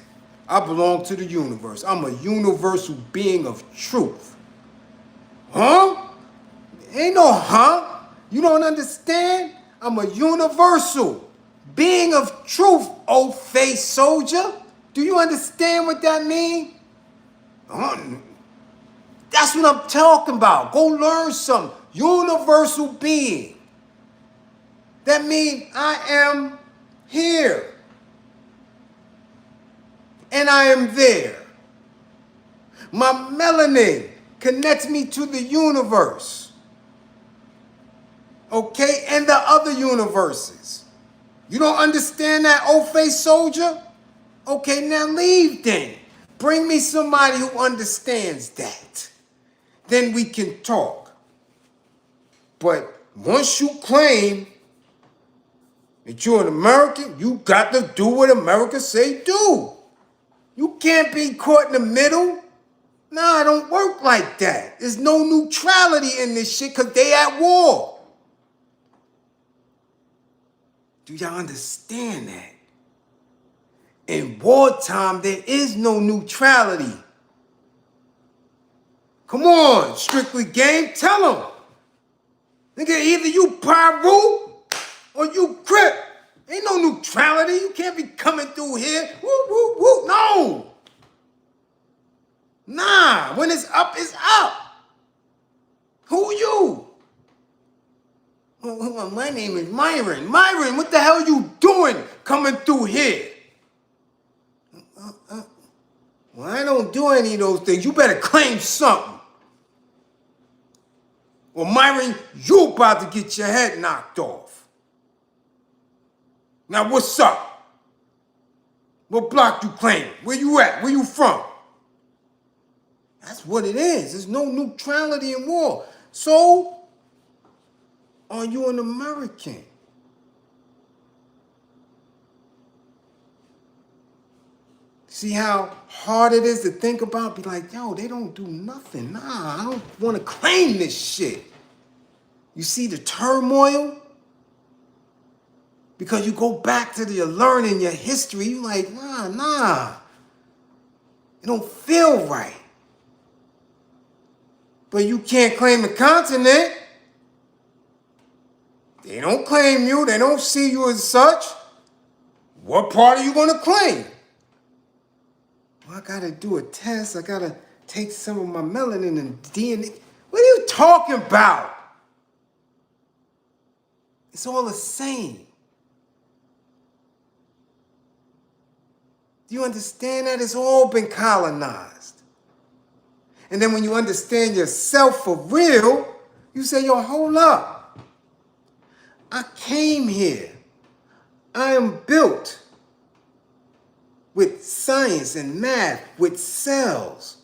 I belong to the universe. I'm a universal being of truth. Huh? Ain't no huh. You don't understand? I'm a universal being of truth, old-faced soldier. Do you understand what that means? That's what I'm talking about. Go learn some. Universal being. That means I am here. and I am there. My melanin connects me to the universe, okay, and the other universes. You don't understand that, old-faced soldier? Okay, now leave then. Bring me somebody who understands that. Then we can talk. But once you claim that you're an American, you got to do what America say do. You can't be caught in the middle. Nah, it don't work like that. There's no neutrality in this shit because they at war. Do y'all understand that? In wartime, there is no neutrality. Come on, Strictly Game, tell them. Nigga, either you Pyru or you Crip. Ain't no neutrality. You can't be coming through here. Woo, woo, woo. No. Nah, when it's up, it's up. Who you? Well, my name is Myron. Myron, what the hell you doing coming through here? Well, I don't do any of those things. You better claim something. Well, Myron, you about to get your head knocked off. Now, what's up? What block you claim? Where you at? Where you from? That's what it is. There's no neutrality in war. So, are you an American? See how hard it is to think about? Be like, yo, they don't do nothing. Nah, I don't want to claim this shit. You see the turmoil? Because you go back to your learning, your history, you like, nah. It don't feel right. But you can't claim the continent. They don't claim you. They don't see you as such. What part are you going to claim? Well, I got to do a test. I got to take some of my melanin and DNA. What are you talking about? It's all the same. Do you understand that? It's all been colonized. And then when you understand yourself for real, you say, yo, hold up. I came here. I am built with science and math, with cells,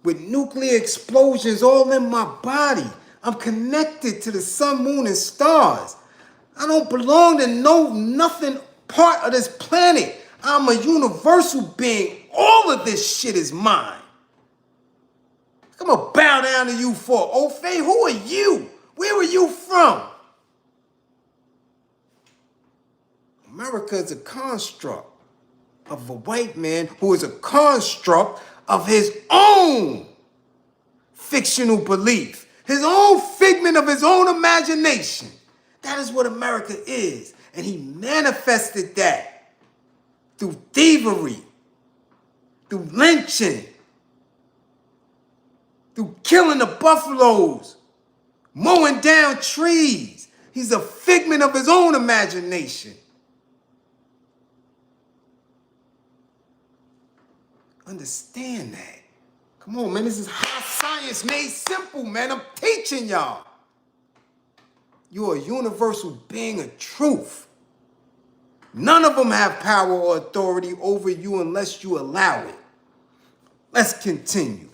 with nuclear explosions all in my body. I'm connected to the sun, moon, and stars. I don't belong to nothing part of this planet. I'm a universal being. All of this shit is mine. I'm gonna bow down to you for. Oh, Faye, who are you? Where are you from? America is a construct of a white man who is a construct of his own fictional belief, his own figment of his own imagination. That is what America is. And he manifested that through thievery, through lynching, through killing the buffaloes, mowing down trees. He's a figment of his own imagination. Understand that. Come on, man. This is high science made simple, man. I'm teaching y'all. You're a universal being of truth. None of them have power or authority over you unless you allow it. Let's continue.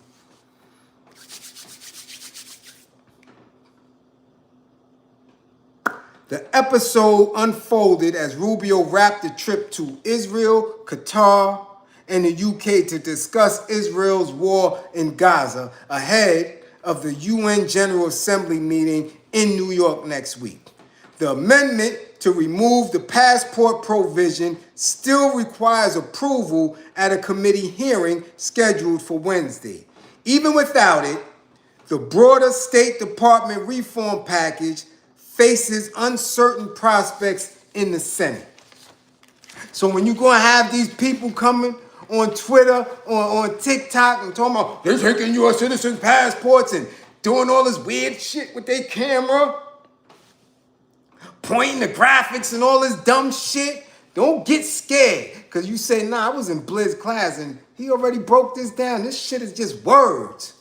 The episode unfolded as Rubio wrapped the trip to Israel, Qatar, and the UK to discuss Israel's war in Gaza ahead of the UN General Assembly meeting in New York next week. The amendment to remove the passport provision still requires approval at a committee hearing scheduled for Wednesday. Even without it, the broader State Department reform package faces uncertain prospects in the Senate. So when you're going to have these people coming on Twitter, on TikTok, and talking about they're taking U.S. citizens' passports and doing all this weird shit with their camera, pointing the graphics and all this dumb shit, Don't get scared because you say, nah, I was in Bliz class and he already broke this down. This shit is just words.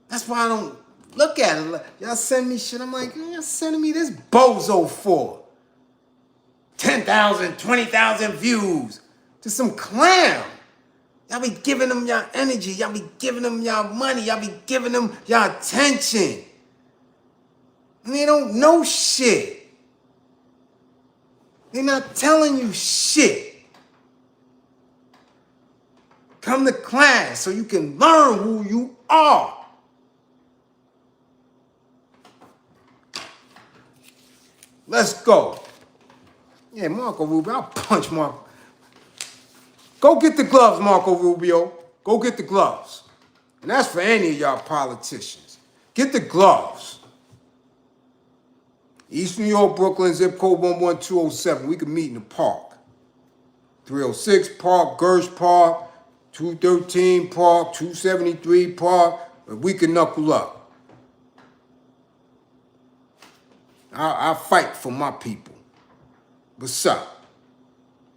That's why I don't look at it. Y'all send me shit. I'm like, y'all sending me this bozo for 10,000, 20,000 views to some clown. Y'all be giving them y'all energy. Y'all be giving them y'all money. Y'all be giving them y'all attention. And they don't know shit. They're not telling you shit. Come to class so you can learn who you are. Let's go. Yeah, Marco Rubio, I'll punch Marco. Go get the gloves, Marco Rubio. Go get the gloves. And that's for any of y'all politicians. Get the gloves. East New York, Brooklyn, zip code 11207. We can meet in the park. 306 Park, Gersh Park, 213 Park, 273 Park. We can knuckle up. I fight for my people. What's up?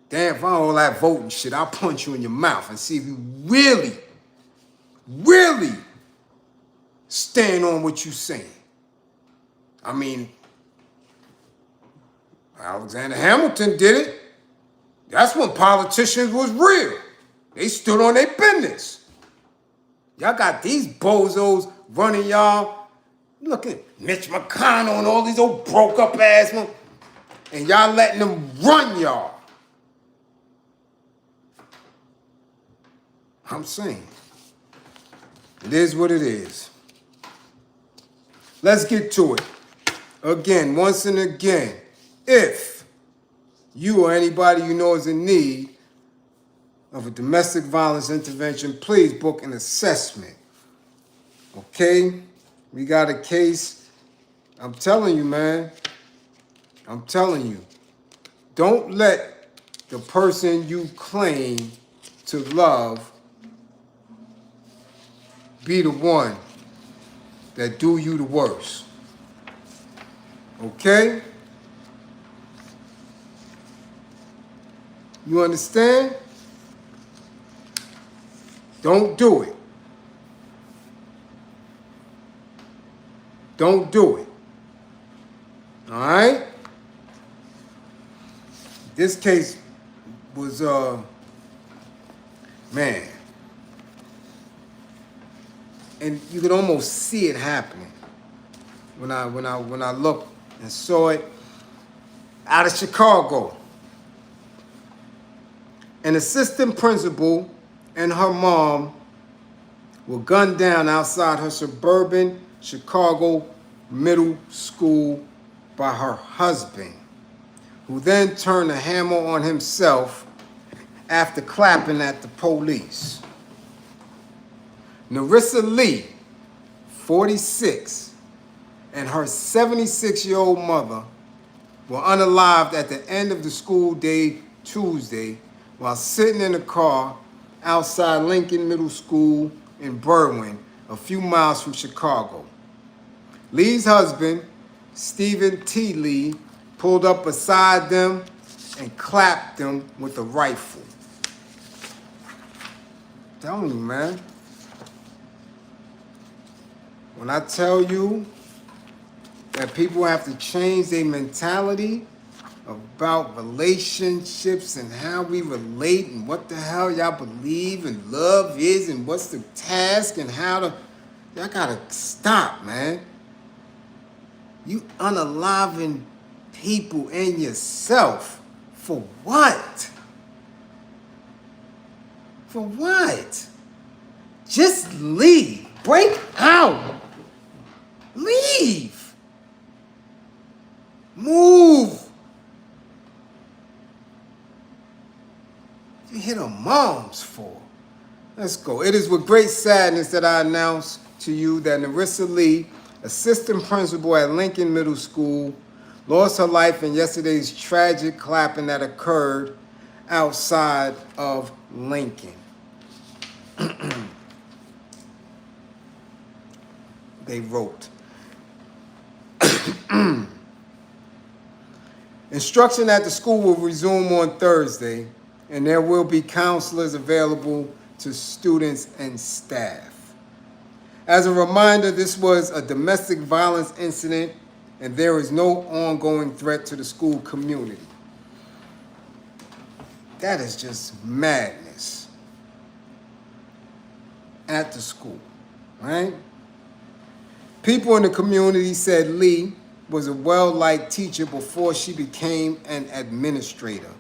Damn, if I don't all that voting shit, I'll punch you in your mouth and see if you really, really stand on what you saying. I mean, Alexander Hamilton did it. That's when politicians was real. They stood on their business. Y'all got these bozos running y'all. Look at Mitch McConnell and all these old broke up ass ones. And y'all letting them run y'all. I'm saying, it is what it is. Let's get to it. Again, once and again, if you or anybody you know is in need of a domestic violence intervention, please book an assessment. Okay? We got a case. I'm telling you, man. I'm telling you. Don't let the person you claim to love be the one that do you the worst. Okay? You understand? Don't do it. Don't do it. All right? This case was, man. And you could almost see it happening when I looked and saw it out of Chicago. An assistant principal and her mom were gunned down outside her suburban Chicago middle school by her husband, who then turned the hammer on himself after clapping at the police. Narissa Lee, 46, and her 76-year-old mother were unalived at the end of the school day Tuesday while sitting in a car outside Lincoln Middle School in Berwyn, a few miles from Chicago. Lee's husband, Stephen T. Lee, pulled up beside them and clapped them with a rifle. I'm telling you, man. When I tell you that people have to change their mentality about relationships and how we relate and what the hell y'all believe and love is and what's the task and how to... Y'all gotta stop, man. You unaliving people and yourself. For what? For what? Just leave. Break out. Leave. Move. You hit her moms for. Let's go. It is with great sadness that I announce to you that Narissa Lee, assistant principal at Lincoln Middle School, lost her life in yesterday's tragic clapping that occurred outside of Lincoln. They wrote. Instruction at the school will resume on Thursday, and there will be counselors available to students and staff. As a reminder, this was a domestic violence incident, and there is no ongoing threat to the school community. That is just madness at the school, right? People in the community said Lee was a well-liked teacher before she became an administrator.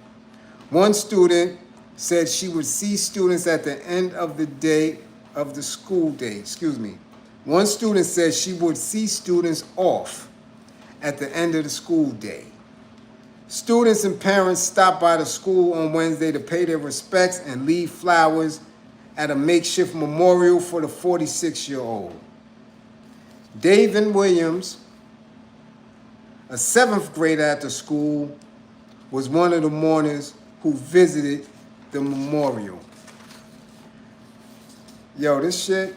One student said she would see students at the end of the school day. One student said she would see students off at the end of the school day. Students and parents stopped by the school on Wednesday to pay their respects and leave flowers at a makeshift memorial for the 46-year-old. David Williams, a 7th grader at the school, was one of the mourners who visited the memorial. Yo, this shit,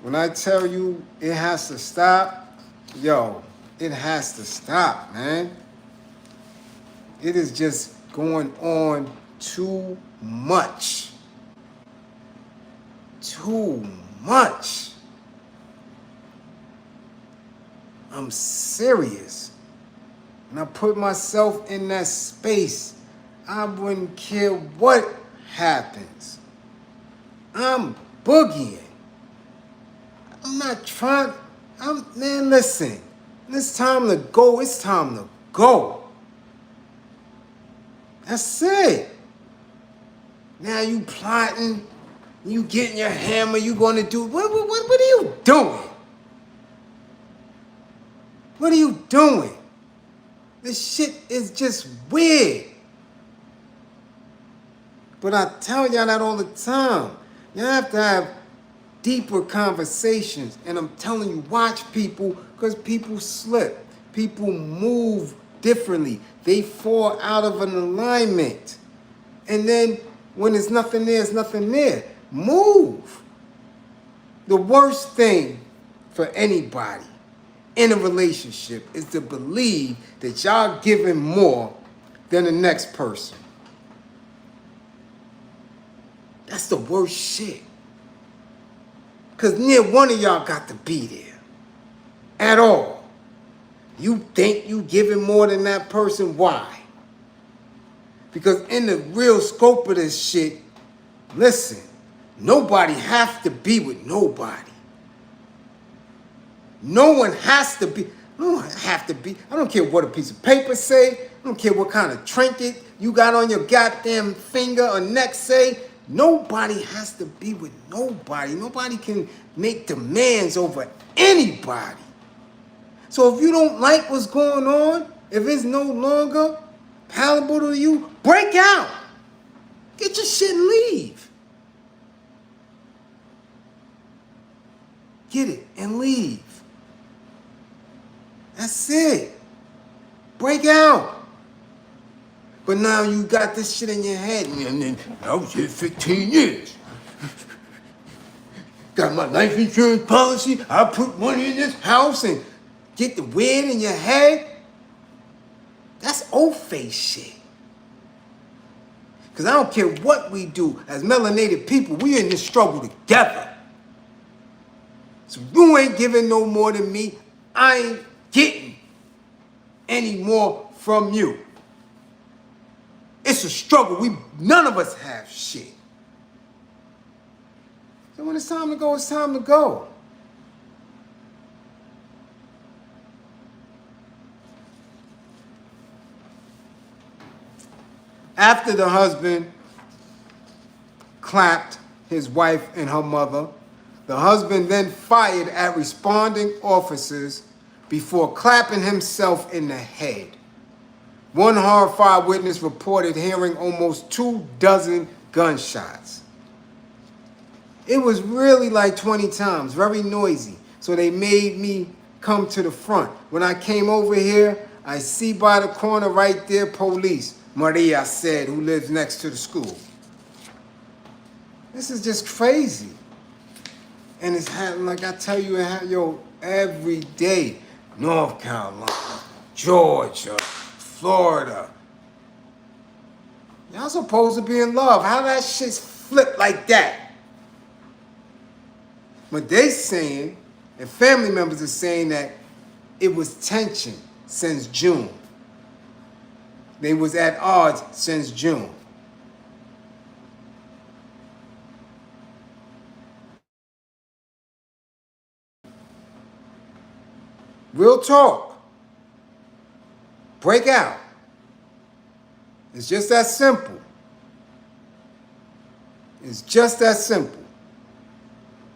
when I tell you it has to stop, yo, it has to stop, man. It is just going on too much. Too much. I'm serious. And I put myself in that space. I wouldn't care what happens. I'm boogieing. I'm not trying. Man, listen. It's time to go. It's time to go. That's it. Now you plotting. You getting your hammer. You going to do. What are you doing? What are you doing? This shit is just weird. But I tell y'all that all the time. Y'all have to have deeper conversations. And I'm telling you, watch people, because people slip. People move differently. They fall out of an alignment. And then when there's nothing there, it's nothing there. Move. The worst thing for anybody in a relationship is to believe that y'all giving more than the next person. That's the worst shit. Because neither one of y'all got to be there at all. You think you giving more than that person? Why? Because in the real scope of this shit, listen, nobody has to be with nobody. No one has to be. No one have to be. I don't care what a piece of paper say. I don't care what kind of trinket you got on your goddamn finger or neck say. Nobody has to be with nobody. Nobody can make demands over anybody. So if you don't like what's going on, if it's no longer palatable to you, break out. Get your shit and leave. Get it and leave. That's it. Break out. But now you got this shit in your head. And then I was here 15 years. Got my life insurance policy. I put money in this house and get the weird in your head. That's old face shit. Because I don't care what we do as melanated people, we in this struggle together. So you ain't giving no more than me. I ain't getting any more from you. It's a struggle. None of us have shit. So when it's time to go, it's time to go. After the husband clapped his wife and her mother, the husband then fired at responding officers before clapping himself in the head. One horrified witness reported hearing almost 24 gunshots. It was really like 20 times, very noisy. So they made me come to the front. When I came over here, I see by the corner right there, police. Maria said, who lives next to the school. This is just crazy. And it's happening, like I tell you, every day. North Carolina, Georgia, Florida, Y'all supposed to be in love. How that shit's flipped like that? But they saying, and family members are saying that it was tension since June. They was at odds since June. Real talk. Break out. It's just that simple. It's just that simple.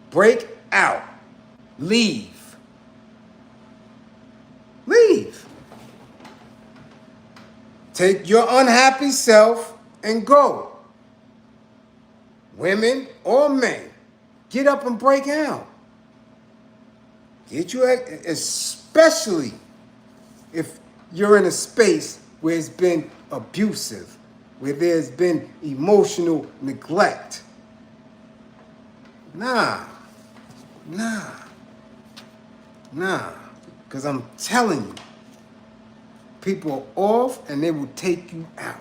Break out. Leave. Leave. Take your unhappy self and go. Women or men, get up and break out. Get you, especially if you're in a space where it's been abusive, where there's been emotional neglect. Nah. Because I'm telling you, people are off and they will take you out.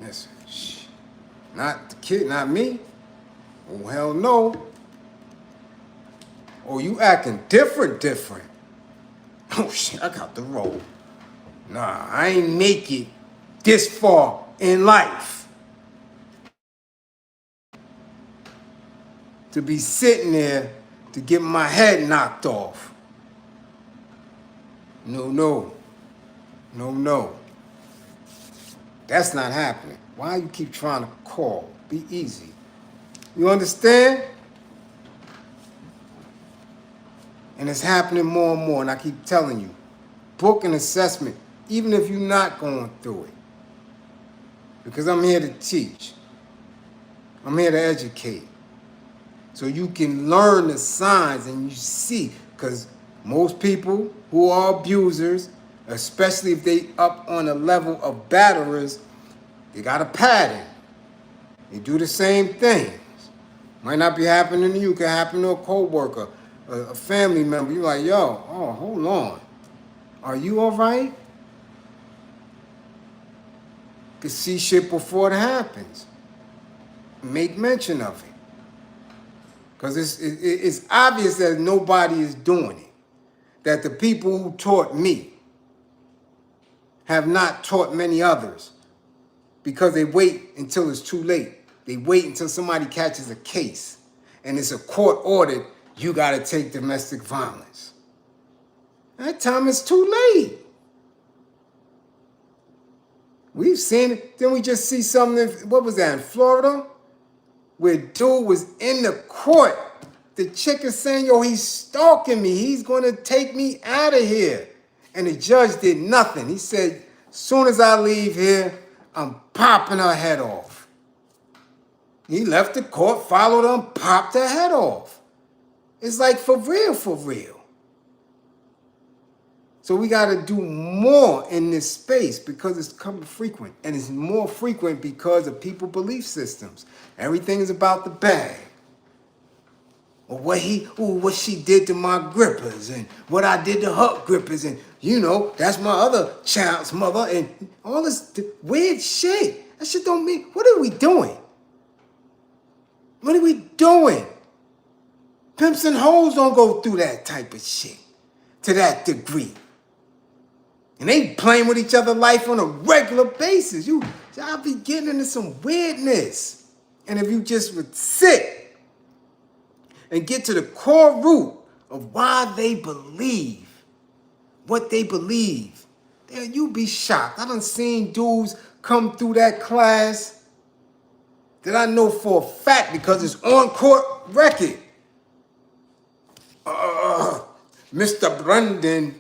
Listen, not the kid, not me. Oh, hell no. Oh, you acting different. Oh, shit, I got the roll. Nah, I ain't make it this far in life to be sitting there to get my head knocked off. No. That's not happening. Why you keep trying to call? Be easy. You understand? And it's happening more and more, and I keep telling you, book an assessment, even if you're not going through it. Because I'm here to teach. I'm here to educate. So you can learn the signs and you see, because most people who are abusers, especially if they up on a level of batterers, they got a pattern. They do the same things. Might not be happening to you, can happen to a co-worker, a family member. You're like, yo, oh, hold on. Are you all right? You can see shit before it happens. Make mention of it. Because it's obvious that nobody is doing it. That the people who taught me have not taught many others. Because they wait until it's too late. They wait until somebody catches a case. And it's a court ordered, you got to take domestic violence. That time it's too late. We've seen it. Then we just see something, what was that, in Florida? Where dude was in the court. The chick is saying, yo, he's stalking me. He's going to take me out of here. And the judge did nothing. He said, as soon as I leave here, I'm popping her head off. He left the court, followed her, and popped her head off. It's like for real. So we got to do more in this space because it's becoming frequent. And it's more frequent because of people's belief systems. Everything is about the bag. Or what she did to my grippers and what I did to her grippers. And, you know, that's my other child's mother. And all this weird shit. That shit don't mean, what are we doing? What are we doing? Pimps and hoes don't go through that type of shit to that degree. And they playing with each other's life on a regular basis. Y'all be getting into some weirdness. And if you just would sit and get to the core root of why they believe what they believe, then you be shocked. I done seen dudes come through that class that I know for a fact because it's on court record. Mr. Brendan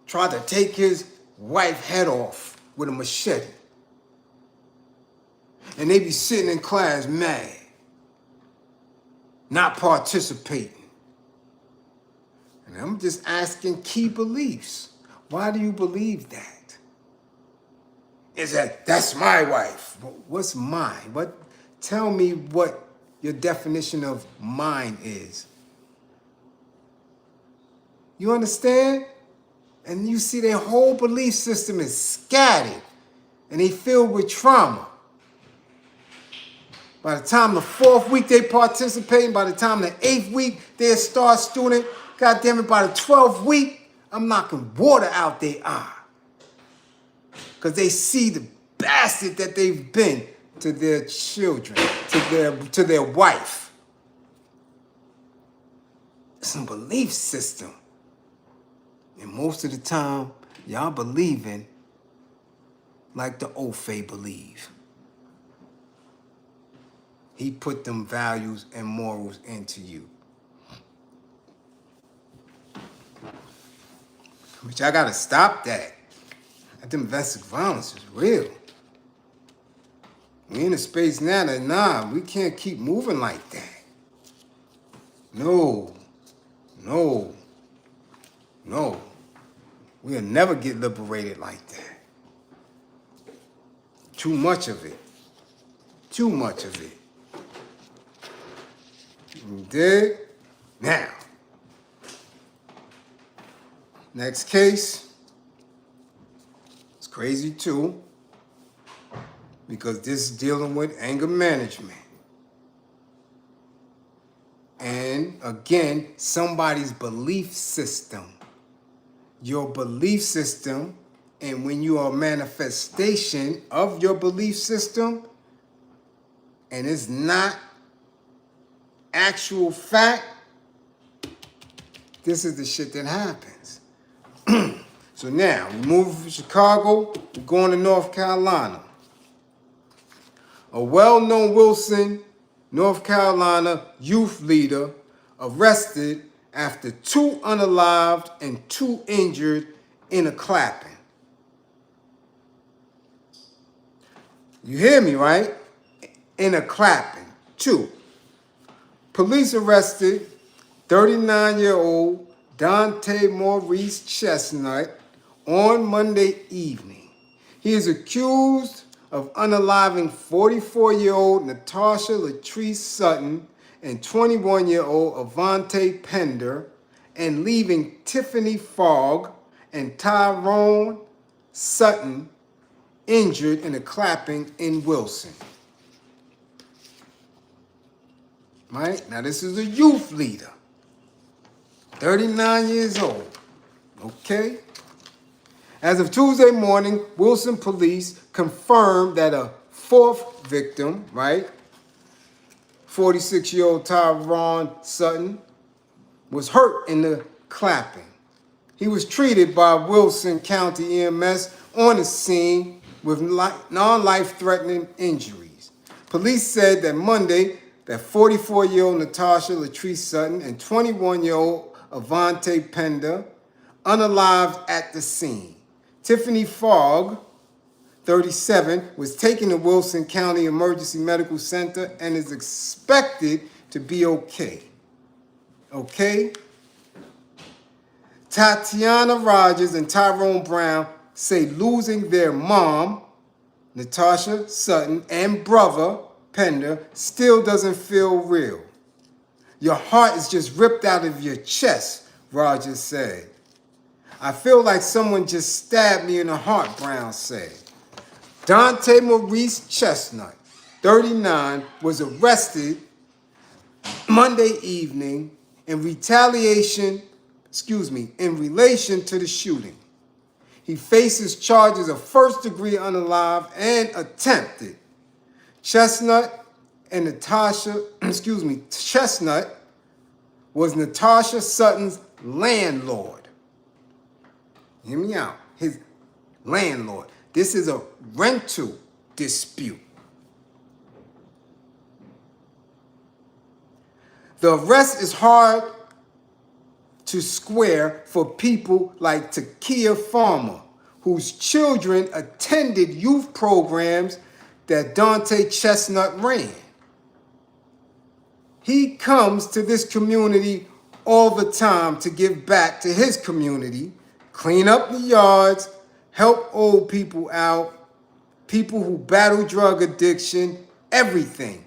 tried to take his wife's head off with a machete. And they be sitting in class mad, not participating. And I'm just asking key beliefs. Why do you believe that? Is that's my wife? What's mine? Tell me what your definition of mine is. You understand? And you see their whole belief system is scattered and they filled with trauma. By the time the 4th week they participating, by the time the 8th week they're a star student, God damn it, by the 12th week, I'm knocking water out their eye. Because they see the bastard that they've been to their children, to their wife. It's a belief system. And most of the time, y'all believing like the Ofe believe. He put them values and morals into you. But y'all gotta stop that. That domestic violence is real. We in a space now that, we can't keep moving like that. No. We'll never get liberated like that. Too much of it. Too much of it. You dig? Now, next case. It's crazy too, because this is dealing with anger management. And again, somebody's belief system. Your belief system, and when you are a manifestation of your belief system, and it's not actual fact, this is the shit that happens. So now, we move from Chicago, we're going to North Carolina. A well-known Wilson, North Carolina youth leader arrested after 2 unalived and 2 injured in a clapping. You hear me, right? In a clapping. 2. Police arrested 39-year-old Dante Maurice Chestnut on Monday evening. He is accused of unaliving 44-year-old Natasha Latrice Sutton and 21-year-old Avante Pender, and leaving Tiffany Fogg and Tyrone Sutton injured in a clapping in Wilson. Right? Now this is a youth leader, 39 years old. Okay? As of Tuesday morning, Wilson police confirmed that a 4th victim, right, 46-year-old Tyrone Sutton, was hurt in the clapping. He was treated by Wilson County EMS on the scene with non-life-threatening injuries. Police said that Monday that 44-year-old Natasha Latrice Sutton and 21-year-old Avante Pender unalived at the scene. Tiffany Fogg, 37, was taken to Wilson County Emergency Medical Center and is expected to be okay. Okay? Tatiana Rogers and Tyrone Brown say losing their mom, Natasha Sutton, and brother, Pender, still doesn't feel real. Your heart is just ripped out of your chest, Rogers said. I feel like someone just stabbed me in the heart, Brown said. Dante Maurice Chestnut, 39, was arrested Monday evening in relation to the shooting. He faces charges of first-degree unalive and attempted. Chestnut was Natasha Sutton's landlord. Hear me out. His landlord. This is a rental dispute. The arrest is hard to square for people like Takia Farmer, whose children attended youth programs that Dante Chestnut ran. He comes to this community all the time to give back to his community, clean up the yards, help old people out, people who battle drug addiction, everything.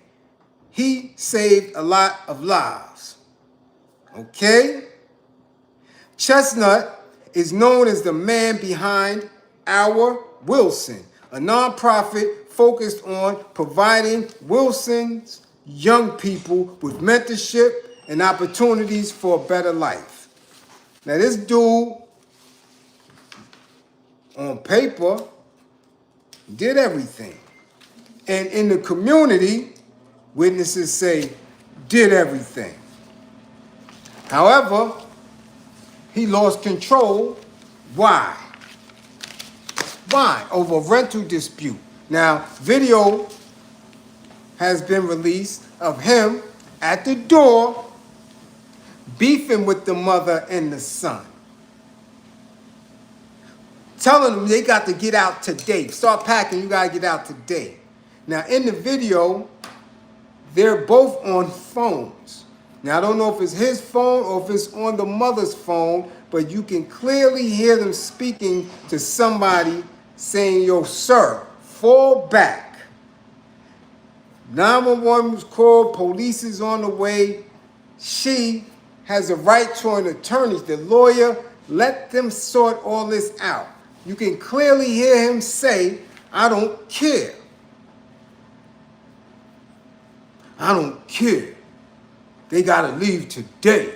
He saved a lot of lives. Okay? Chestnut is known as the man behind Our Wilson, a nonprofit focused on providing Wilson's young people with mentorship and opportunities for a better life. Now, this dude, on paper, did everything. And in the community, witnesses say, did everything. However, he lost control. Why? Why? Over a rental dispute. Now, video has been released of him at the door beefing with the mother and the son. Telling them they got to get out today. Start packing, you got to get out today. Now, in the video, they're both on phones. Now, I don't know if it's his phone or if it's on the mother's phone, but you can clearly hear them speaking to somebody saying, yo, sir, fall back. 911 was called, police is on the way. She has a right to an attorney, the lawyer. Let them sort all this out. You can clearly hear him say, I don't care. I don't care. They got to leave today.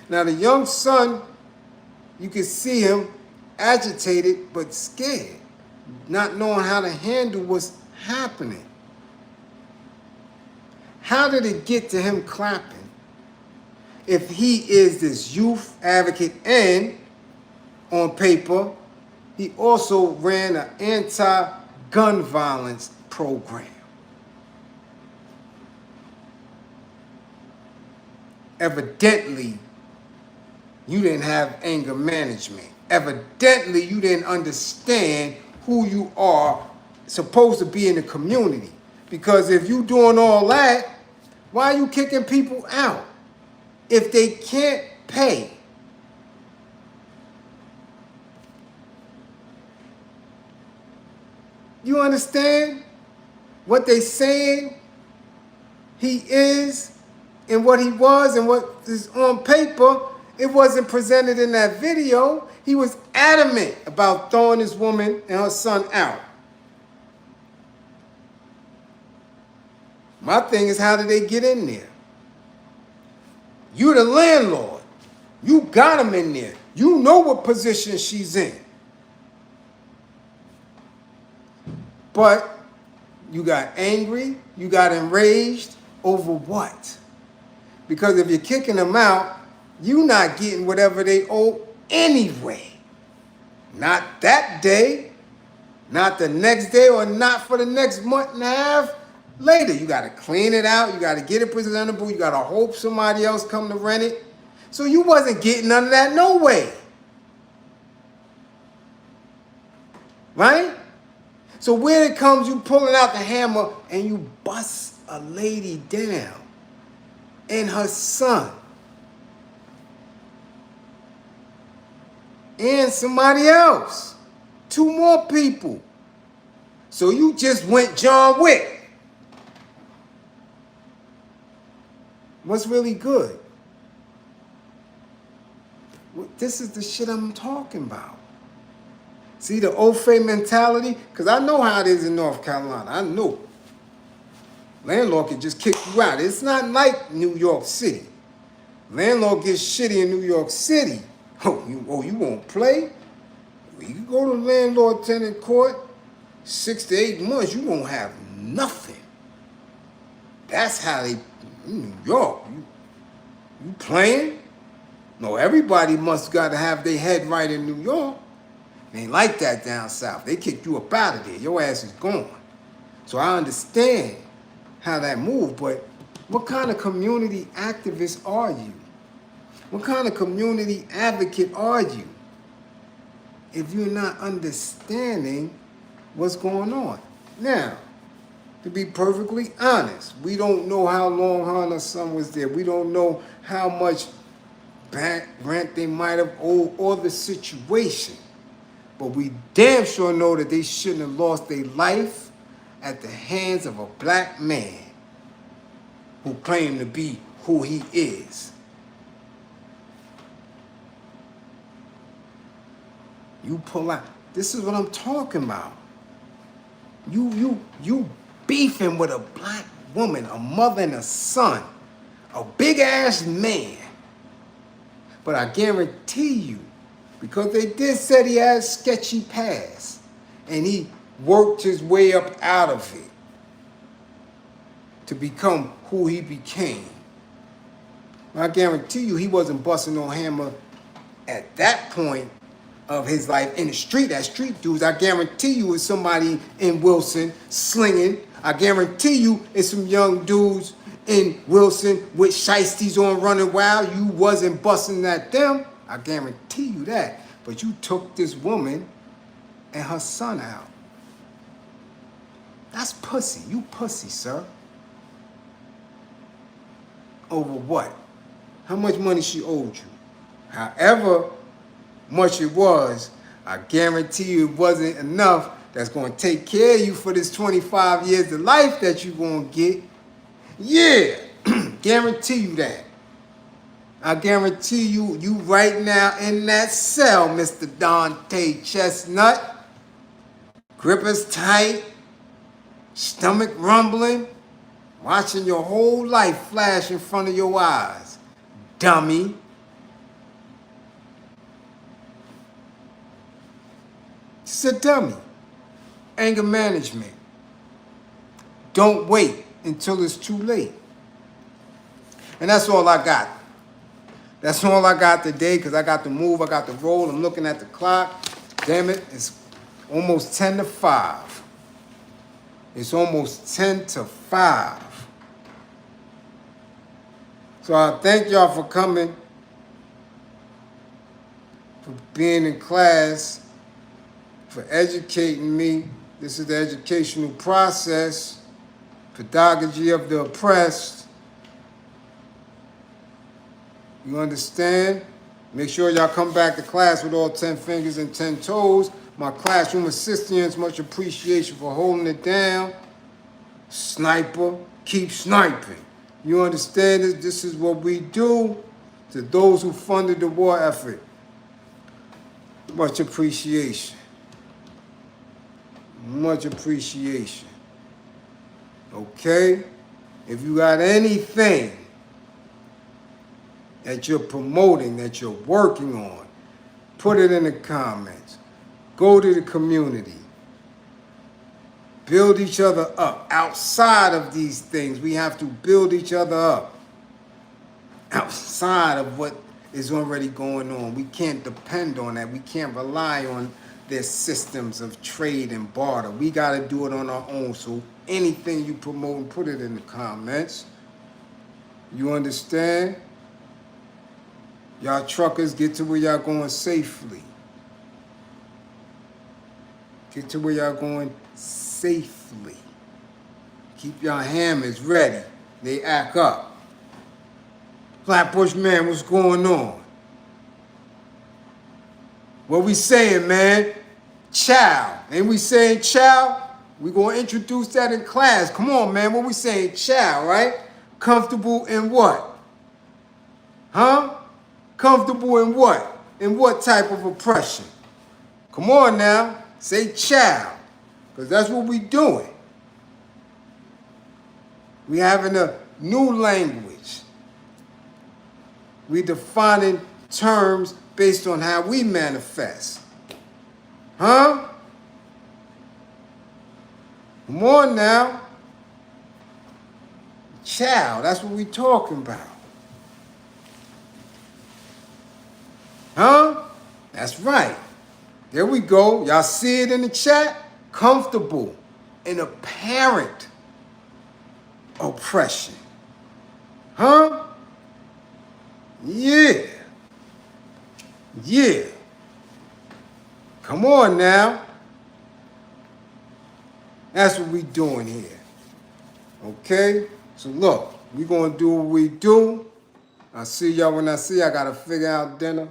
Now, the young son, you can see him agitated but scared, not knowing how to handle what's happening. How did it get to him clapping if he is this youth advocate and, on paper, he also ran an anti-gun violence program? Evidently, you didn't have anger management. Evidently, you didn't understand who you are supposed to be in the community. Because if you doing all that, why are you kicking people out if they can't pay? You understand what they saying he is and what he was and what is on paper? It wasn't presented in that video. He was adamant about throwing this woman and her son out. My thing is, how did they get in there? You the landlord. You got him in there. You know what position she's in. But you got angry, you got enraged over what? Because if you're kicking them out, you're not getting whatever they owe anyway. Not that day, not the next day, or not for the next month and a half later. You got to clean it out. You got to get it presentable. You got to hope somebody else come to rent it. So you wasn't getting none of that no way. Right? So when it comes, you pulling out the hammer and you bust a lady down and her son and somebody else. 2 more people. So you just went John Wick. What's really good? This is the shit I'm talking about. See the Ofe mentality? Because I know how it is in North Carolina. I know. Landlord can just kick you out. It's not like New York City. Landlord gets shitty in New York City. Oh, you won't play? You can go to landlord-tenant court, 6 to 8 months, you won't have nothing. That's how they, in New York, you playing? No, everybody must got to have their head right in New York. It ain't like that down south. They kick you up out of there. Your ass is gone. So I understand how that moved, but what kind of community activist are you? What kind of community advocate are you if you're not understanding what's going on? Now, to be perfectly honest, we don't know how long her and her son was there. We don't know how much back rent they might have owed or the situation. But we damn sure know that they shouldn't have lost their life at the hands of a black man who claimed to be who he is. You pull out. This is what I'm talking about. You beefing with a black woman, a mother and a son, a big ass man. But I guarantee you, because they did say he had a sketchy past, and he worked his way up out of it to become who he became. I guarantee you he wasn't busting no hammer at that point of his life in the street, as street dudes. I guarantee you it's somebody in Wilson slinging. I guarantee you it's some young dudes in Wilson with shiesties on running wild. You wasn't busting at them. I guarantee you that. But you took this woman and her son out. That's pussy. You pussy, sir. Over what? How much money she owed you? However much it was, I guarantee you it wasn't enough that's going to take care of you for this 25 years of life that you're going to get. Yeah, guarantee you that. I guarantee you, you right now in that cell, Mr. Dante Chestnut. Grippers tight, stomach rumbling, watching your whole life flash in front of your eyes. Dummy. It's a dummy. Anger management. Don't wait until it's too late. And that's all I got. That's all I got today, because I got to move, I got to roll. I'm looking at the clock. Damn it, it's almost 10 to 5. It's almost 10 to 5. So I thank y'all for coming, for being in class, for educating me. This is the educational process, pedagogy of the oppressed. You understand? Make sure y'all come back to class with all 10 fingers and 10 toes. My classroom assistants, much appreciation for holding it down. Sniper, keep sniping. You understand this? This is what we do to those who funded the war effort. Much appreciation. Much appreciation. Okay? If you got anything that you're promoting, that you're working on, put it in the comments. Go to the community. Build each other up. Outside of these things, we have to build each other up. Outside of what is already going on. We can't depend on that. We can't rely on their systems of trade and barter. We got to do it on our own. So anything you promote, put it in the comments. You understand? Y'all truckers, get to where y'all going safely. Get to where y'all going safely. Keep y'all hammers ready. They act up. Flatbush man, what's going on? What we saying, man? Chow. Ain't we saying chow? We gonna introduce that in class. Come on, man. What we saying? Chow, right? Comfortable in what? Huh? Comfortable in what? In what type of oppression? Come on now. Say chow. Because that's what we doing. We having a new language. We defining terms based on how we manifest. Huh? Come on now. Chow, that's what we talking about. Huh? That's right. There we go. Y'all see it in the chat? Comfortable in apparent oppression. Huh? Yeah. Yeah. Come on now. That's what we doing here. Okay? So look, we gonna do what we do. I'll see y'all when I see you. I gotta figure out dinner.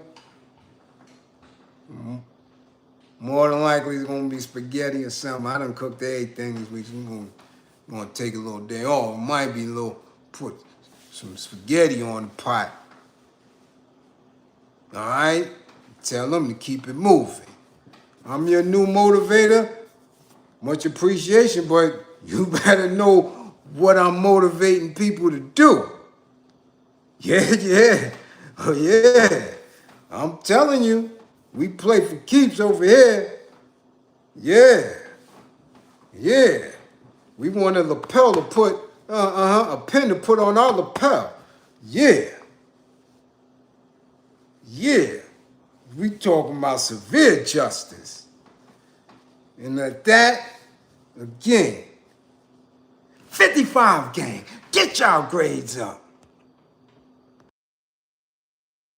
More than likely it's gonna be spaghetti or something. I done cooked everything this week. So we're gonna take a little day off. It might be a little, put some spaghetti on the pot. All right? Tell them to keep it moving. I'm your new motivator. Much appreciation, but you better know what I'm motivating people to do. Yeah. Oh, yeah. I'm telling you, we play for keeps over here. Yeah. We want a lapel to put, a pin to put on our lapel. Yeah. We talking about severe justice. And at that, again, 55 gang, get y'all grades up.